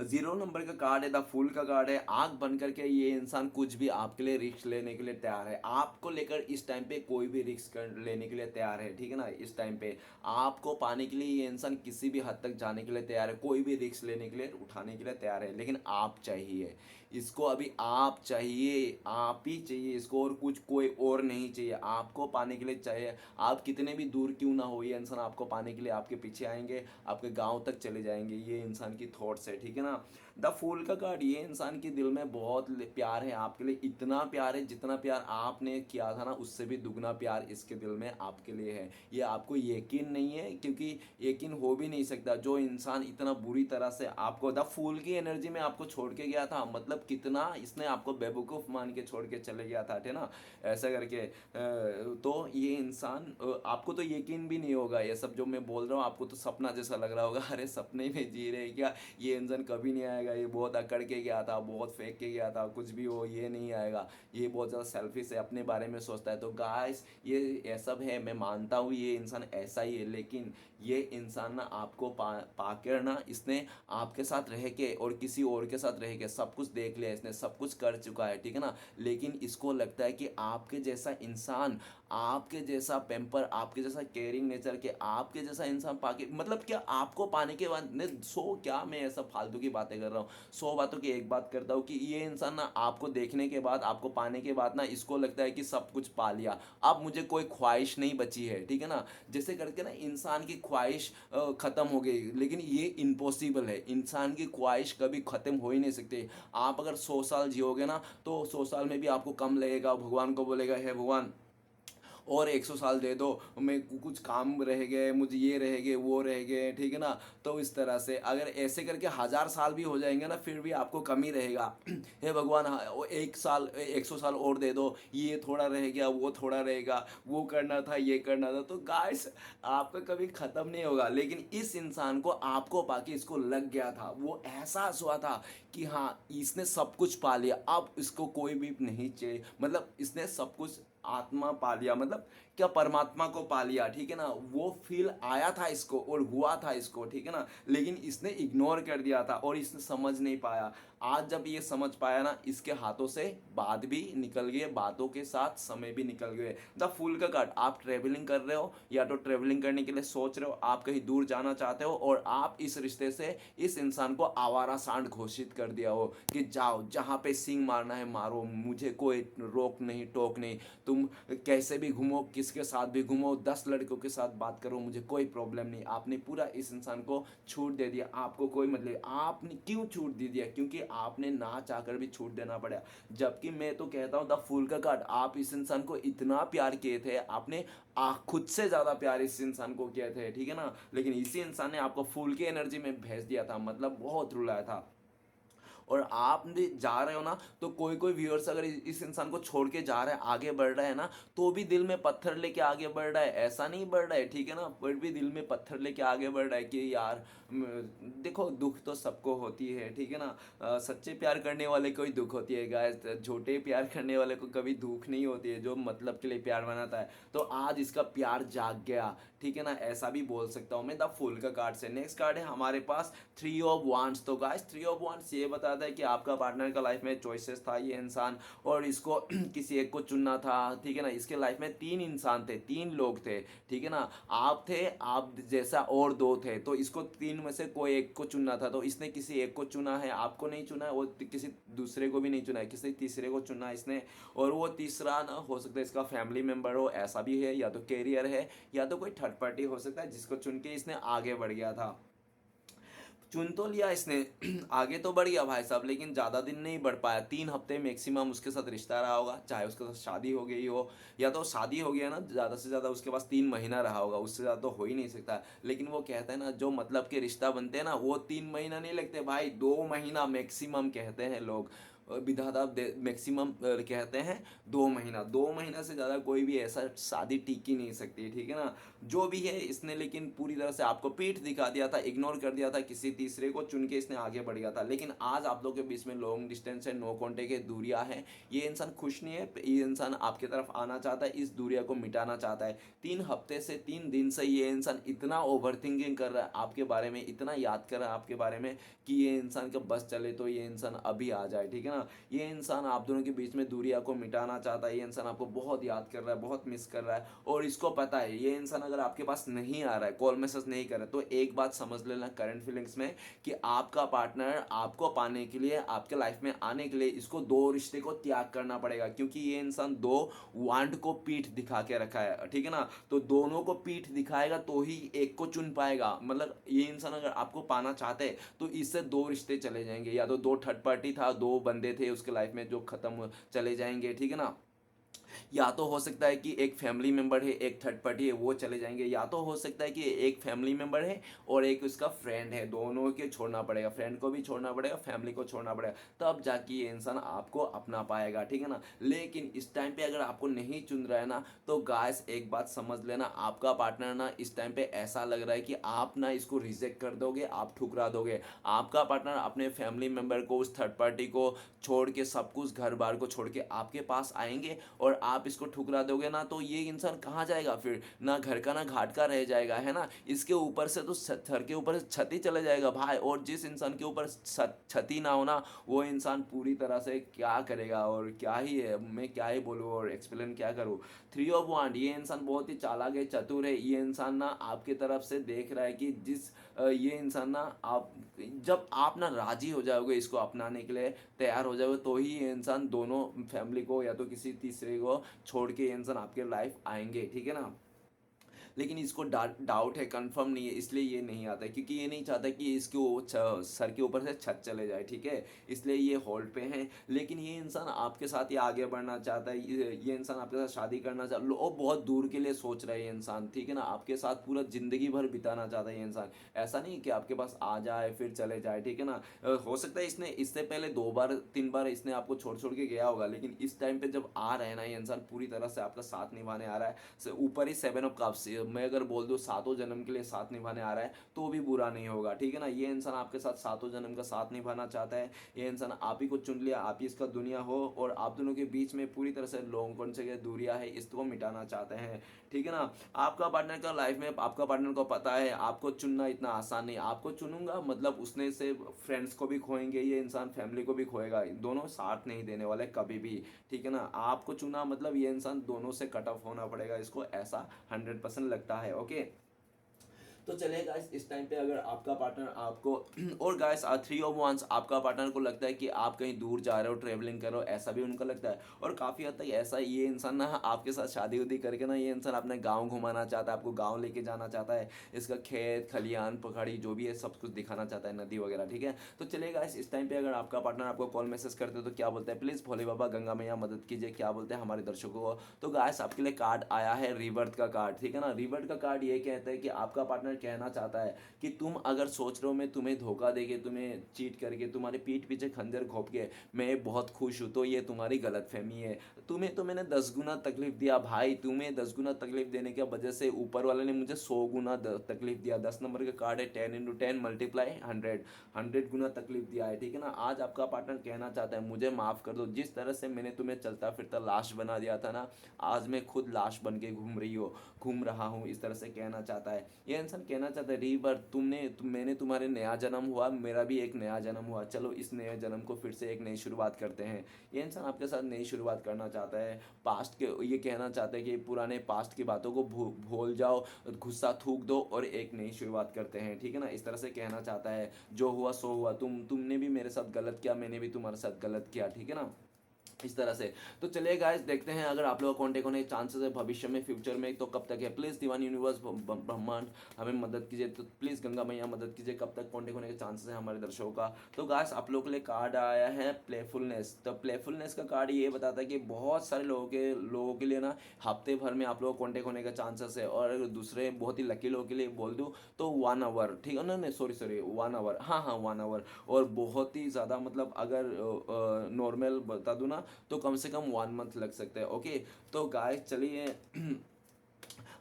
0 नंबर का कार्ड है, द फूल का कार्ड है। आंख बंद करके ये इंसान कुछ भी आपके लिए रिस्क लेने के लिए तैयार है, आपको लेकर इस टाइम पे कोई भी रिस्क लेने के लिए तैयार है, ठीक है ना। इस टाइम पे आपको पाने के लिए ये इंसान किसी भी हद तक जाने के लिए तैयार है, कोई भी रिस्क लेने के लिए, उठाने के लिए तैयार है, लेकिन आप चाहिए इसको, अभी आप चाहिए, आप ही चाहिए इसको, और कुछ कोई और नहीं चाहिए। आपको पाने के लिए चाहिए, आप कितने भी दूर क्यों ना हो, ये इंसान आपको पाने के लिए आपके पीछे आएंगे, आपके गांव तक चले जाएंगे। ये इंसान की थॉट्स है, ठीक है ना। द फूल का कार्ड, ये इंसान के दिल में बहुत प्यार है आपके लिए, इतना प्यार है जितना प्यार आपने किया था ना, उससे भी दुगना प्यार इसके दिल में आपके लिए है। ये आपको यकीन नहीं है, क्योंकि यकीन हो भी नहीं सकता। जो इंसान इतना बुरी तरह से आपको द फूल की एनर्जी में आपको छोड़ के गया था, मतलब कितना इसने आपको बेवकूफ़ मान के छोड़ के चले गया था, है ना, ऐसा करके। तो ये इंसान आपको तो यकीन भी नहीं होगा, ये सब जो मैं बोल रहा हूँ आपको तो सपना जैसा लग रहा होगा, अरे सपने में जी रहे क्या, ये इंसान कभी नहीं आएगा, ये बहुत अकड़ के गया था, बहुत फेंक के गया था, कुछ भी हो ये नहीं आएगा, ये बहुत ज़्यादा सेल्फिश है, अपने बारे में सोचता है। तो गाइस ये सब है, मैं मानता हूँ ये इंसान ऐसा ही है, लेकिन ये इंसान ना आपको पाकर ना, इसने आपके साथ रह के और किसी और के साथ रह के सब कुछ देख लिया, इसने सब कुछ कर चुका है, ठीक है ना। लेकिन इसको लगता है कि आपके जैसा इंसान, आपके जैसा पेम्पर, आपके जैसा केयरिंग नेचर के, आपके जैसा इंसान पाके, मतलब क्या आपको पाने के बाद ने 100, क्या मैं ऐसा फालतू की बातें कर रहा हूँ, 100 बातों की एक बात करता हूँ कि ये इंसान ना आपको देखने के बाद, आपको पाने के बाद ना, इसको लगता है कि सब कुछ पा लिया, अब मुझे कोई ख्वाहिश नहीं बची है, ठीक है ना। जैसे करके ना इंसान की ख्वाहिश ख़त्म हो गई, लेकिन ये इम्पॉसिबल है, इंसान की ख्वाहिश कभी ख़त्म हो ही नहीं सकती। आप अगर 100 साल जियोगे ना, तो 100 साल में भी आपको कम लगेगा, भगवान को बोलेगा हे भगवान और 100 साल दे दो, मैं कुछ काम रह गए, मुझे ये रह गए, वो रह गए, ठीक है ना। तो इस तरह से अगर ऐसे करके 1000 साल भी हो जाएंगे ना, फिर भी आपको कमी रहेगा हे भगवान, हाँ, वो 1 साल 100 साल और दे दो, ये थोड़ा रह गया, वो थोड़ा रहेगा, वो करना था, ये करना था। तो गाइस आपका कभी ख़त्म नहीं होगा। लेकिन इस इंसान को आपको पाके इसको लग गया था, वो एहसास हुआ था कि हाँ इसने सब कुछ पा लिया, अब इसको कोई भी नहीं चाहिए, मतलब इसने सब कुछ आत्मा पा लिया, मतलब क्या परमात्मा को पा लिया, ठीक है ना। वो फील आया था इसको और हुआ था इसको, ठीक है ना, लेकिन इसने इग्नोर कर दिया था और इसने समझ नहीं पाया। आज जब ये समझ पाया ना, इसके हाथों से बात भी निकल गई, बातों के साथ समय भी निकल गए। द फूल का कार्ड, आप ट्रेवलिंग कर रहे हो या तो ट्रेवलिंग करने के लिए सोच रहे हो, आप कहीं दूर जाना चाहते हो और आप इस रिश्ते से इस इंसान को आवारा सांड घोषित कर दिया हो कि जाओ जहाँ पे सींग मारना है मारो, मुझे कोई रोक नहीं टोक नहीं, तुम कैसे भी घूमो, किस किसके साथ भी घूमो, 10 लड़कों के साथ बात करो, मुझे कोई प्रॉब्लम नहीं। आपने पूरा इस इंसान को छूट दे दिया, आपको कोई मतलब, आपने क्यों छूट दे दिया? क्योंकि आपने ना चाहकर भी छूट देना पड़ा। जबकि मैं तो कहता हूँ द फूल का कार्ड, आप इस इंसान को इतना प्यार किए थे, आपने खुद से ज़्यादा प्यार इस इंसान को किए थे, ठीक है ना, लेकिन इसी इंसान ने आपको फूल की एनर्जी में भेज दिया था, मतलब बहुत रुलाया था। और आप भी जा रहे हो ना, तो कोई कोई व्यूअर्स अगर इस इंसान को छोड़ के जा रहा है, आगे बढ़ रहा है ना, तो भी दिल में पत्थर लेके आगे बढ़ रहा है, ऐसा नहीं बढ़ रहा है, ठीक है ना, पर भी दिल में पत्थर लेके आगे बढ़ रहा है कि यार देखो दुख तो सबको होती है, ठीक है ना, सच्चे प्यार करने वाले को ही दुख होती है गाइस, झूठे प्यार करने वाले को कभी दुख नहीं होती है, जो मतलब के लिए प्यार बनाता है। तो आज इसका प्यार जाग गया, ठीक है ना, ऐसा भी बोल सकता हूँ मैं द फूल का कार्ड से। नेक्स्ट कार्ड है हमारे पास थ्री ऑफ वांड्स। तो गाइस थ्री ऑफ वांड्स ये बताता है कि आपका पार्टनर का लाइफ में चॉइसेस था ये इंसान, और इसको किसी एक को चुनना था, ठीक है ना। इसके लाइफ में 3 इंसान थे, 3 लोग थे, ठीक है ना, आप थे, आप जैसा और 2 थे, तो इसको 3 में से कोई एक को चुनना था, तो इसने किसी एक को चुना है, आपको नहीं चुना है, वो किसी दूसरे को भी नहीं चुना है, किसी तीसरे को चुना है इसने। और वो तीसरा ना हो सकता है इसका फैमिली मेम्बर हो, ऐसा भी है, या तो कैरियर है, या तो कोई थर्ड पार्टी हो सकता है, जिसको चुन के इसने आगे बढ़ गया था। चुन तो लिया इसने आगे तो बढ़ गया भाई साहब, लेकिन ज़्यादा दिन नहीं बढ़ पाया, 3 हफ्ते मैक्सिमम उसके साथ रिश्ता रहा होगा, चाहे उसके साथ शादी हो गई हो, या तो शादी हो गया ना, ज़्यादा से ज़्यादा उसके पास 3 महीना रहा होगा, उससे ज़्यादा तो हो ही नहीं सकता। लेकिन वो कहते हैं ना, जो मतलब के रिश्ता बनते हैं ना, वो 3 महीना नहीं लगते भाई, 2 महीना मैक्सिमम कहते हैं लोग, विधाता मैक्सिमम कहते हैं 2 महीना, 2 महीना से ज़्यादा कोई भी ऐसा शादी टिक ही नहीं सकती, ठीक है ना। जो भी है इसने लेकिन पूरी तरह से आपको पीठ दिखा दिया था, इग्नोर कर दिया था, किसी तीसरे को चुन के इसने आगे बढ़ गया था। लेकिन आज आप लोगों के बीच में लॉन्ग डिस्टेंस है, नो कॉन्टेक्ट है, दूरियां हैं, ये इंसान खुश नहीं है, ये इंसान आपकी तरफ आना चाहता है, इस दूरिया को मिटाना चाहता है। 3 हफ्ते से 3 दिन से ये इंसान इतना ओवर थिंकिंग कर रहा है आपके बारे में, इतना याद कर रहा है आपके बारे में कि ये इंसान का बस चले तो ये इंसान अभी आ जाए, ठीक है ना। ये इंसान आप दोनों के बीच में दूरिया को मिटाना चाहता है, ये इंसान आपको बहुत याद कर रहा है, बहुत मिस कर रहा है, और इसको पता है ये इंसान अगर आपके पास नहीं आ रहा है, कॉल मैसेज नहीं कर रहा है, तो एक बात समझ लेना करंट फीलिंग्स में, कि आपका पार्टनर आपको पाने के लिए, आपके लाइफ में आने के लिए, इसको 2 रिश्ते को त्याग करना पड़ेगा, क्योंकि ये इंसान 2 वांड को पीठ दिखा के रखा है, ठीक है ना। तो दोनों को पीठ दिखाएगा तो ही एक को चुन पाएगा, मतलब ये इंसान अगर आपको पाना चाहते हैं तो इससे 2 रिश्ते चले जाएंगे, या तो 2 थर्ड पार्टी था, 2 बंदे थे उसके लाइफ में जो खत्म चले जाएंगे, ठीक है ना। या तो हो सकता है कि एक फैमिली मेंबर है, एक थर्ड पार्टी है, वो चले जाएंगे, या तो हो सकता है कि एक फैमिली मेंबर है और एक उसका फ्रेंड है, दोनों के छोड़ना पड़ेगा, फ्रेंड को भी छोड़ना पड़ेगा, फैमिली को छोड़ना पड़ेगा, तब जाके ये इंसान आपको अपना पाएगा, ठीक है ना। लेकिन इस टाइम पे अगर आपको नहीं चुन रहा है ना, तो गाइस एक बात समझ लेना, आपका पार्टनर ना इस टाइम पे ऐसा लग रहा है कि आप ना इसको रिजेक्ट कर दोगे, आप ठुकरा दोगे। आपका पार्टनर अपने फैमिली मेंबर को, उस थर्ड पार्टी को छोड़ के, सब कुछ घर बार को छोड़ के आपके पास आएंगे, और आप इसको ठुकरा दोगे ना, तो ये इंसान कहाँ जाएगा फिर, ना घर का ना घाट का रह जाएगा, है ना। इसके ऊपर से तो सर के ऊपर से छत ही चले जाएगा भाई, और जिस इंसान के ऊपर छत ही ना हो ना, वो इंसान पूरी तरह से क्या करेगा, और क्या ही है, मैं क्या ही बोलूँ और एक्सप्लेन क्या करूँ। 3 ऑफ वांड, ये इंसान बहुत ही चालाक है, चतुर है, ये इंसान ना आपके तरफ से देख रहा है कि ये इंसान ना, आप जब आप ना राजी हो जाओगे इसको अपनाने के लिए, तैयार हो जाओगे, तो ही ये इंसान दोनों फैमिली को या तो किसी तीसरे को छोड़ के ये इंसान आपके लाइफ आएंगे, ठीक है ना। लेकिन इसको डाउट है, कंफर्म नहीं है, इसलिए ये नहीं आता है, क्योंकि ये नहीं चाहता कि इसके सर के ऊपर से छत चले जाए, ठीक है, इसलिए ये होल्ड पे हैं। लेकिन ये इंसान आपके साथ ही आगे बढ़ना चाहता है, ये इंसान आपके साथ शादी करना चाहता है, और बहुत दूर के लिए सोच रहा है ये इंसान, ठीक है ना, आपके साथ पूरा जिंदगी भर बिताना चाहता है ये इंसान, ऐसा नहीं कि आपके पास आ जाए फिर चले जाए, ठीक है ना। हो सकता है इसने इससे पहले 2 बार 3 बार इसने आपको छोड़ छोड़ के गया होगा, लेकिन इस टाइम पे जब आ रहा है ना ये इंसान, पूरी तरह से आपका साथ निभाने आ रहा है। ऊपर ही 7 ऑफ कप्स, मैं अगर बोल दूँ 7 जन्म के लिए साथ निभाने आ रहा है, तो भी बुरा नहीं होगा, ठीक है ना। ये इंसान आपके साथ 7 जन्म का साथ निभाना चाहता है, ये इंसान आप ही को चुन लिया, आप ही इसका दुनिया हो, और आप दोनों के बीच में पूरी तरह से लॉन्ग कौन से दूरियां है, इसको मिटाना चाहते हैं, ठीक है ना। आपका पार्टनर का लाइफ में, आपका पार्टनर को पता है आपको चुनना इतना आसान नहीं, आपको चुनूंगा मतलब उसने से फ्रेंड्स को भी खोएंगे ये इंसान, फैमिली को भी खोएगा, दोनों साथ नहीं देने वाले कभी भी, ठीक है ना। आपको चुना मतलब ये इंसान दोनों से कट ऑफ होना पड़ेगा इसको, ऐसा 100% लगता है, ओके। तो चलिए गाइस, इस टाइम पे अगर आपका पार्टनर आपको और गाइस 3 of Wands, आपका पार्टनर को लगता है कि आप कहीं दूर जा रहे हो, ट्रेवलिंग कर रहे हो, ऐसा भी उनको लगता है। और काफ़ी हद तक ऐसा ये इंसान ना आपके साथ शादी उदी करके ना, ये इंसान अपने गाँव घुमाना चाहता है, आपको गाँव लेके जाना चाहता है, इसका खेत खलियान पहाड़ी जो भी है सब कुछ दिखाना चाहता है, नदी वगैरह, ठीक है। तो चलिए गाइस, इस टाइम पे अगर आपका पार्टनर आपको कॉल मैसेज करते हो तो क्या बोलते हैं, प्लीज़ भोले बाबा गंगा मैया मदद कीजिए, क्या बोलते हैं हमारे दर्शकों को। तो गाइस, आपके लिए कार्ड आया है रिवर्थ का कार्ड, ठीक है ना। रिवर्थ का कार्ड ये कहता है कि आपका पार्टनर कहना चाहता है कि तुम अगर सोच रहे हो मैं तुम्हें धोखा देके, तुम्हें चीट करके, तुम्हारे पीठ पीछे खंजर घोंप के मैं बहुत खुश हूँ, तो ये तुम्हारी गलतफहमी है। तुम्हें तो मैंने 10 गुना तकलीफ दिया भाई, तुम्हें 10 गुना तकलीफ देने की वजह से ऊपर वाले ने मुझे 100 गुना तकलीफ दिया। 10 नंबर का कार्ड है, 10 × 10 मल्टीप्लाई 100, 100 गुना तकलीफ दिया है, ठीक है ना। आज आपका पार्टनर कहना चाहता है मुझे माफ़ कर दो, जिस तरह से मैंने तुम्हें चलता फिरता लाश बना दिया था ना, आज मैं खुद लाश बन के घूम रहा हूँ, इस तरह से कहना चाहता है। ये इंसान कहना चाहता है रीबर्थ, मैंने तुम्हारे नया जन्म हुआ, मेरा भी एक नया जन्म हुआ, चलो इस नए जन्म को फिर से एक नई शुरुआत करते हैं। ये इंसान आपके साथ नई शुरुआत करना चाहता है। पास्ट के ये कहना चाहता है कि पुराने पास्ट की बातों को भूल जाओ, गुस्सा थूक दो और एक नई शुरुआत करते हैं, ठीक है ना। इस तरह से कहना चाहता है, जो हुआ सो हुआ, तुमने भी मेरे साथ गलत किया, मैंने भी तुम्हारे साथ गलत किया, ठीक है ना, इस तरह से। तो चलिए गाइस, देखते हैं अगर आप लोगों का कॉन्टेक्ट होने के चांसेस है भविष्य में, फ्यूचर में, तो कब तक है। प्लीज़ डिवाइन यूनिवर्स ब्रह्मांड हमें मदद कीजिए, तो प्लीज़ गंगा मैया मदद कीजिए, कब तक कॉन्टेक्ट होने के चांसेस है हमारे दर्शकों का। तो गाइस, आप लोगों के लिए कार्ड आया है प्लेफुलनेस। तो प्लेफुलनेस का कार्ड ये बताता है कि बहुत सारे लोगों के लिए ना हफ्ते भर में आप लोगों को कॉन्टेक्ट होने का चांसेस है। और अगर दूसरे बहुत ही लकी लोगों के लिए बोल दूँ तो 1 आवर, ठीक है ना, नहीं सॉरी 1 आवर, हाँ 1 आवर। और बहुत ही ज़्यादा मतलब अगर नॉर्मल बता दूँ ना तो कम से कम 1 मंथ लग सकता है, ओके। तो गाइस चलिए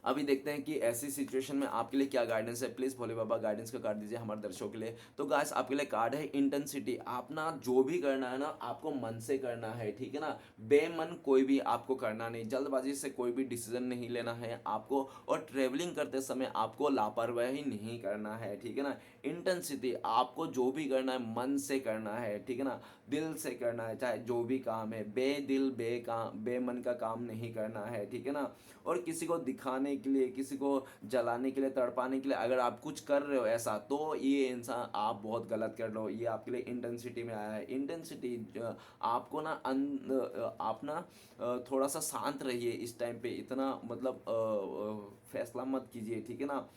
अभी देखते हैं कि ऐसी सिचुएशन में आपके लिए क्या गाइडेंस है। प्लीज़ भोले बाबा गाइडेंस का कार्ड दीजिए हमारे दर्शकों के लिए। तो गाइस, आपके लिए कार्ड है इंटेंसिटी। आप ना जो भी करना है ना आपको मन से करना है, ठीक है ना। बेमन कोई भी आपको करना नहीं, जल्दबाजी से कोई भी डिसीजन नहीं लेना है आपको। और ट्रेवलिंग करते समय आपको लापरवाही नहीं करना है, ठीक है ना। इंटेंसिटी, आपको जो भी करना है मन से करना है, ठीक है ना, दिल से करना है, चाहे जो भी काम है, बेदिल बेमन का काम नहीं करना है, ठीक है ना। और किसी को दिखाने के लिए, किसी को जलाने के लिए, तड़पाने के लिए अगर आप कुछ कर रहे हो ऐसा, तो ये इंसान आप बहुत गलत कर रहे हो। ये आपके लिए इंटेंसिटी में आया है। इंटेंसिटी आपको ना आप ना थोड़ा सा शांत रहिए इस टाइम पे, इतना मतलब फैसला मत कीजिए, ठीक है ना,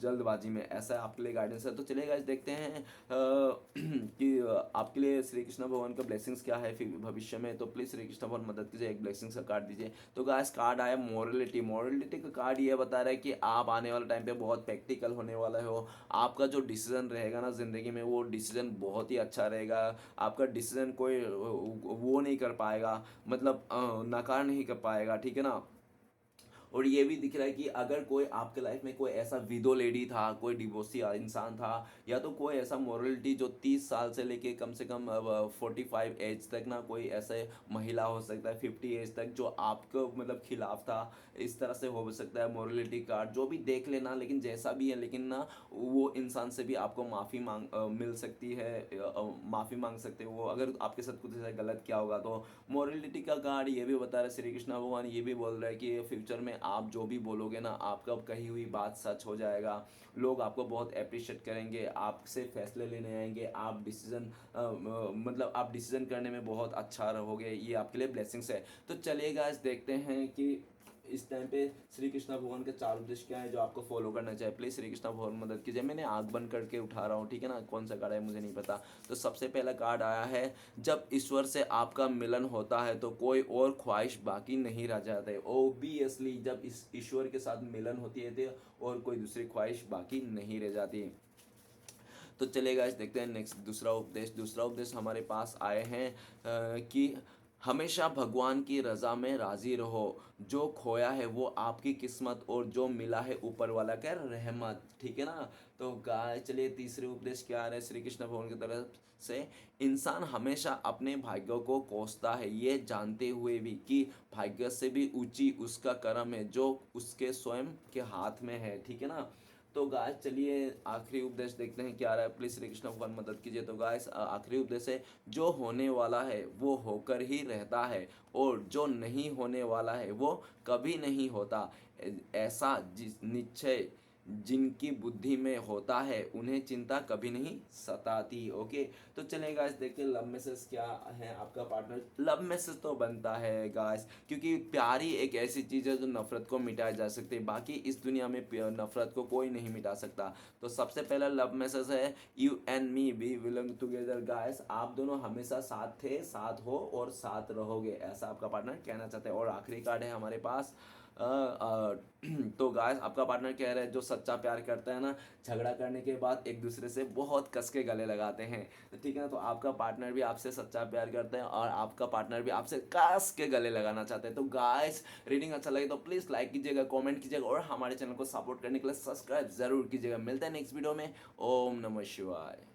जल्दबाजी में। ऐसा आपके लिए गाइडेंस है। तो चलिए गाइस, देखते हैं कि आपके लिए श्री कृष्ण भगवान का ब्लेसिंग्स क्या है फिर भविष्य में। तो प्लीज़ श्री कृष्ण भगवान मदद कीजिए, एक ब्लेसिंग्स का कार्ड दीजिए। तो गाइस, कार्ड आया मोरलिटी। मोरलिटी का कार्ड ये बता रहा है कि आप आने वाले टाइम पे बहुत प्रैक्टिकल होने वाला हो। आपका जो डिसीजन रहेगा ना ज़िंदगी में, वो डिसीजन बहुत ही अच्छा रहेगा। आपका डिसीजन कोई वो नहीं कर पाएगा, मतलब नकार नहीं कर पाएगा, ठीक है ना। और ये भी दिख रहा है कि अगर कोई आपके लाइफ में कोई ऐसा विडो लेडी था, कोई डिवोर्सी इंसान था, या तो कोई ऐसा मोरलिटी जो 30 साल से लेके कम से कम 45 एज तक ना, कोई ऐसे महिला हो सकता है 50 एज तक जो आपको मतलब खिलाफ था, इस तरह से हो सकता है मोरलिटी कार्ड। जो भी देख लेना, लेकिन जैसा भी है, लेकिन ना वो इंसान से भी आपको माफ़ी मिल सकती है, माफ़ी मांग सकते हो वो, अगर आपके साथ कुछ ऐसा गलत किया होगा तो। मोरलिटी का कार्ड ये भी बता रहा है, श्री कृष्ण भगवान ये भी बोल रहा है कि फ्यूचर में आप जो भी बोलोगे ना, आपका कही हुई बात सच हो जाएगा। लोग आपको बहुत अप्रिशिएट करेंगे, आपसे फैसले लेने आएंगे, आप डिसीजन मतलब आप डिसीजन करने में बहुत अच्छा रहोगे। ये आपके लिए ब्लेसिंग्स है। तो चलिए गाइस, देखते हैं कि इस टाइम पे श्री कृष्ण भगवान के 4 उद्देश्य क्या है जो आपको फॉलो करना चाहिए। प्लीज़ श्री कृष्ण भगवान मदद कीजिए। मैंने आँख बंद करके उठा रहा हूँ, ठीक है ना, कौन सा कार्ड है मुझे नहीं पता। तो सबसे पहला कार्ड आया है, जब ईश्वर से आपका मिलन होता है तो कोई और ख्वाहिश बाकी नहीं रह जाते। ओबियसली जब इस ईश्वर के साथ मिलन होती है तो और कोई दूसरी ख्वाहिश बाकी नहीं रह जाती। तो चलिए गाइस, देखते हैं नेक्स्ट दूसरा उपदेश हमारे पास आए हैं कि हमेशा भगवान की रज़ा में राज़ी रहो। जो खोया है वो आपकी किस्मत, और जो मिला है ऊपर वाला का रहमत, ठीक है ना। तो गाय चलिए, तीसरे उपदेश क्या आ रहे हैं श्री कृष्ण भगवान की तरफ से। इंसान हमेशा अपने भाग्य को कोसता है, ये जानते हुए भी कि भाग्य से भी ऊंची उसका कर्म है जो उसके स्वयं के हाथ में है, ठीक है ना। तो गाइस चलिए, आखिरी उपदेश देखते हैं क्या आ रहा है। प्लीज श्री कृष्ण भगवान मदद कीजिए। तो गाइस, आखिरी उपदेश है, जो होने वाला है वो होकर ही रहता है, और जो नहीं होने वाला है वो कभी नहीं होता। ऐसा जिस निश्चय जिनकी बुद्धि में होता है उन्हें चिंता कभी नहीं सताती। ओके, तो चलिए गाइस देखते हैं लव मैसेज क्या है आपका पार्टनर। लव मैसेज तो बनता है गाइस, क्योंकि प्यार ही एक ऐसी चीज़ है जो नफरत को मिटाया जा सकती है। बाकी इस दुनिया में नफरत को कोई नहीं मिटा सकता। तो सबसे पहला लव मैसेज है, you and me we belong together. Guys आप दोनों हमेशा साथ थे, साथ हो और साथ रहोगे, ऐसा आपका पार्टनर कहना चाहते हैं। और आखिरी कार्ड है हमारे पास, तो गाइस आपका पार्टनर कह रहे हैं जो सच्चा प्यार करता है ना, झगड़ा करने के बाद एक दूसरे से बहुत कस के गले लगाते हैं। तो ठीक है ना, तो आपका पार्टनर भी आपसे सच्चा प्यार करते हैं और आपका पार्टनर भी आपसे कस के गले लगाना चाहते हैं। तो गाइस रीडिंग अच्छा लगे तो प्लीज़ लाइक कीजिएगा, कमेंट कीजिएगा और हमारे चैनल को सपोर्ट करने के लिए सब्सक्राइब जरूर कीजिएगा। मिलते हैं नेक्स्ट वीडियो में। ओम नमः शिवाय।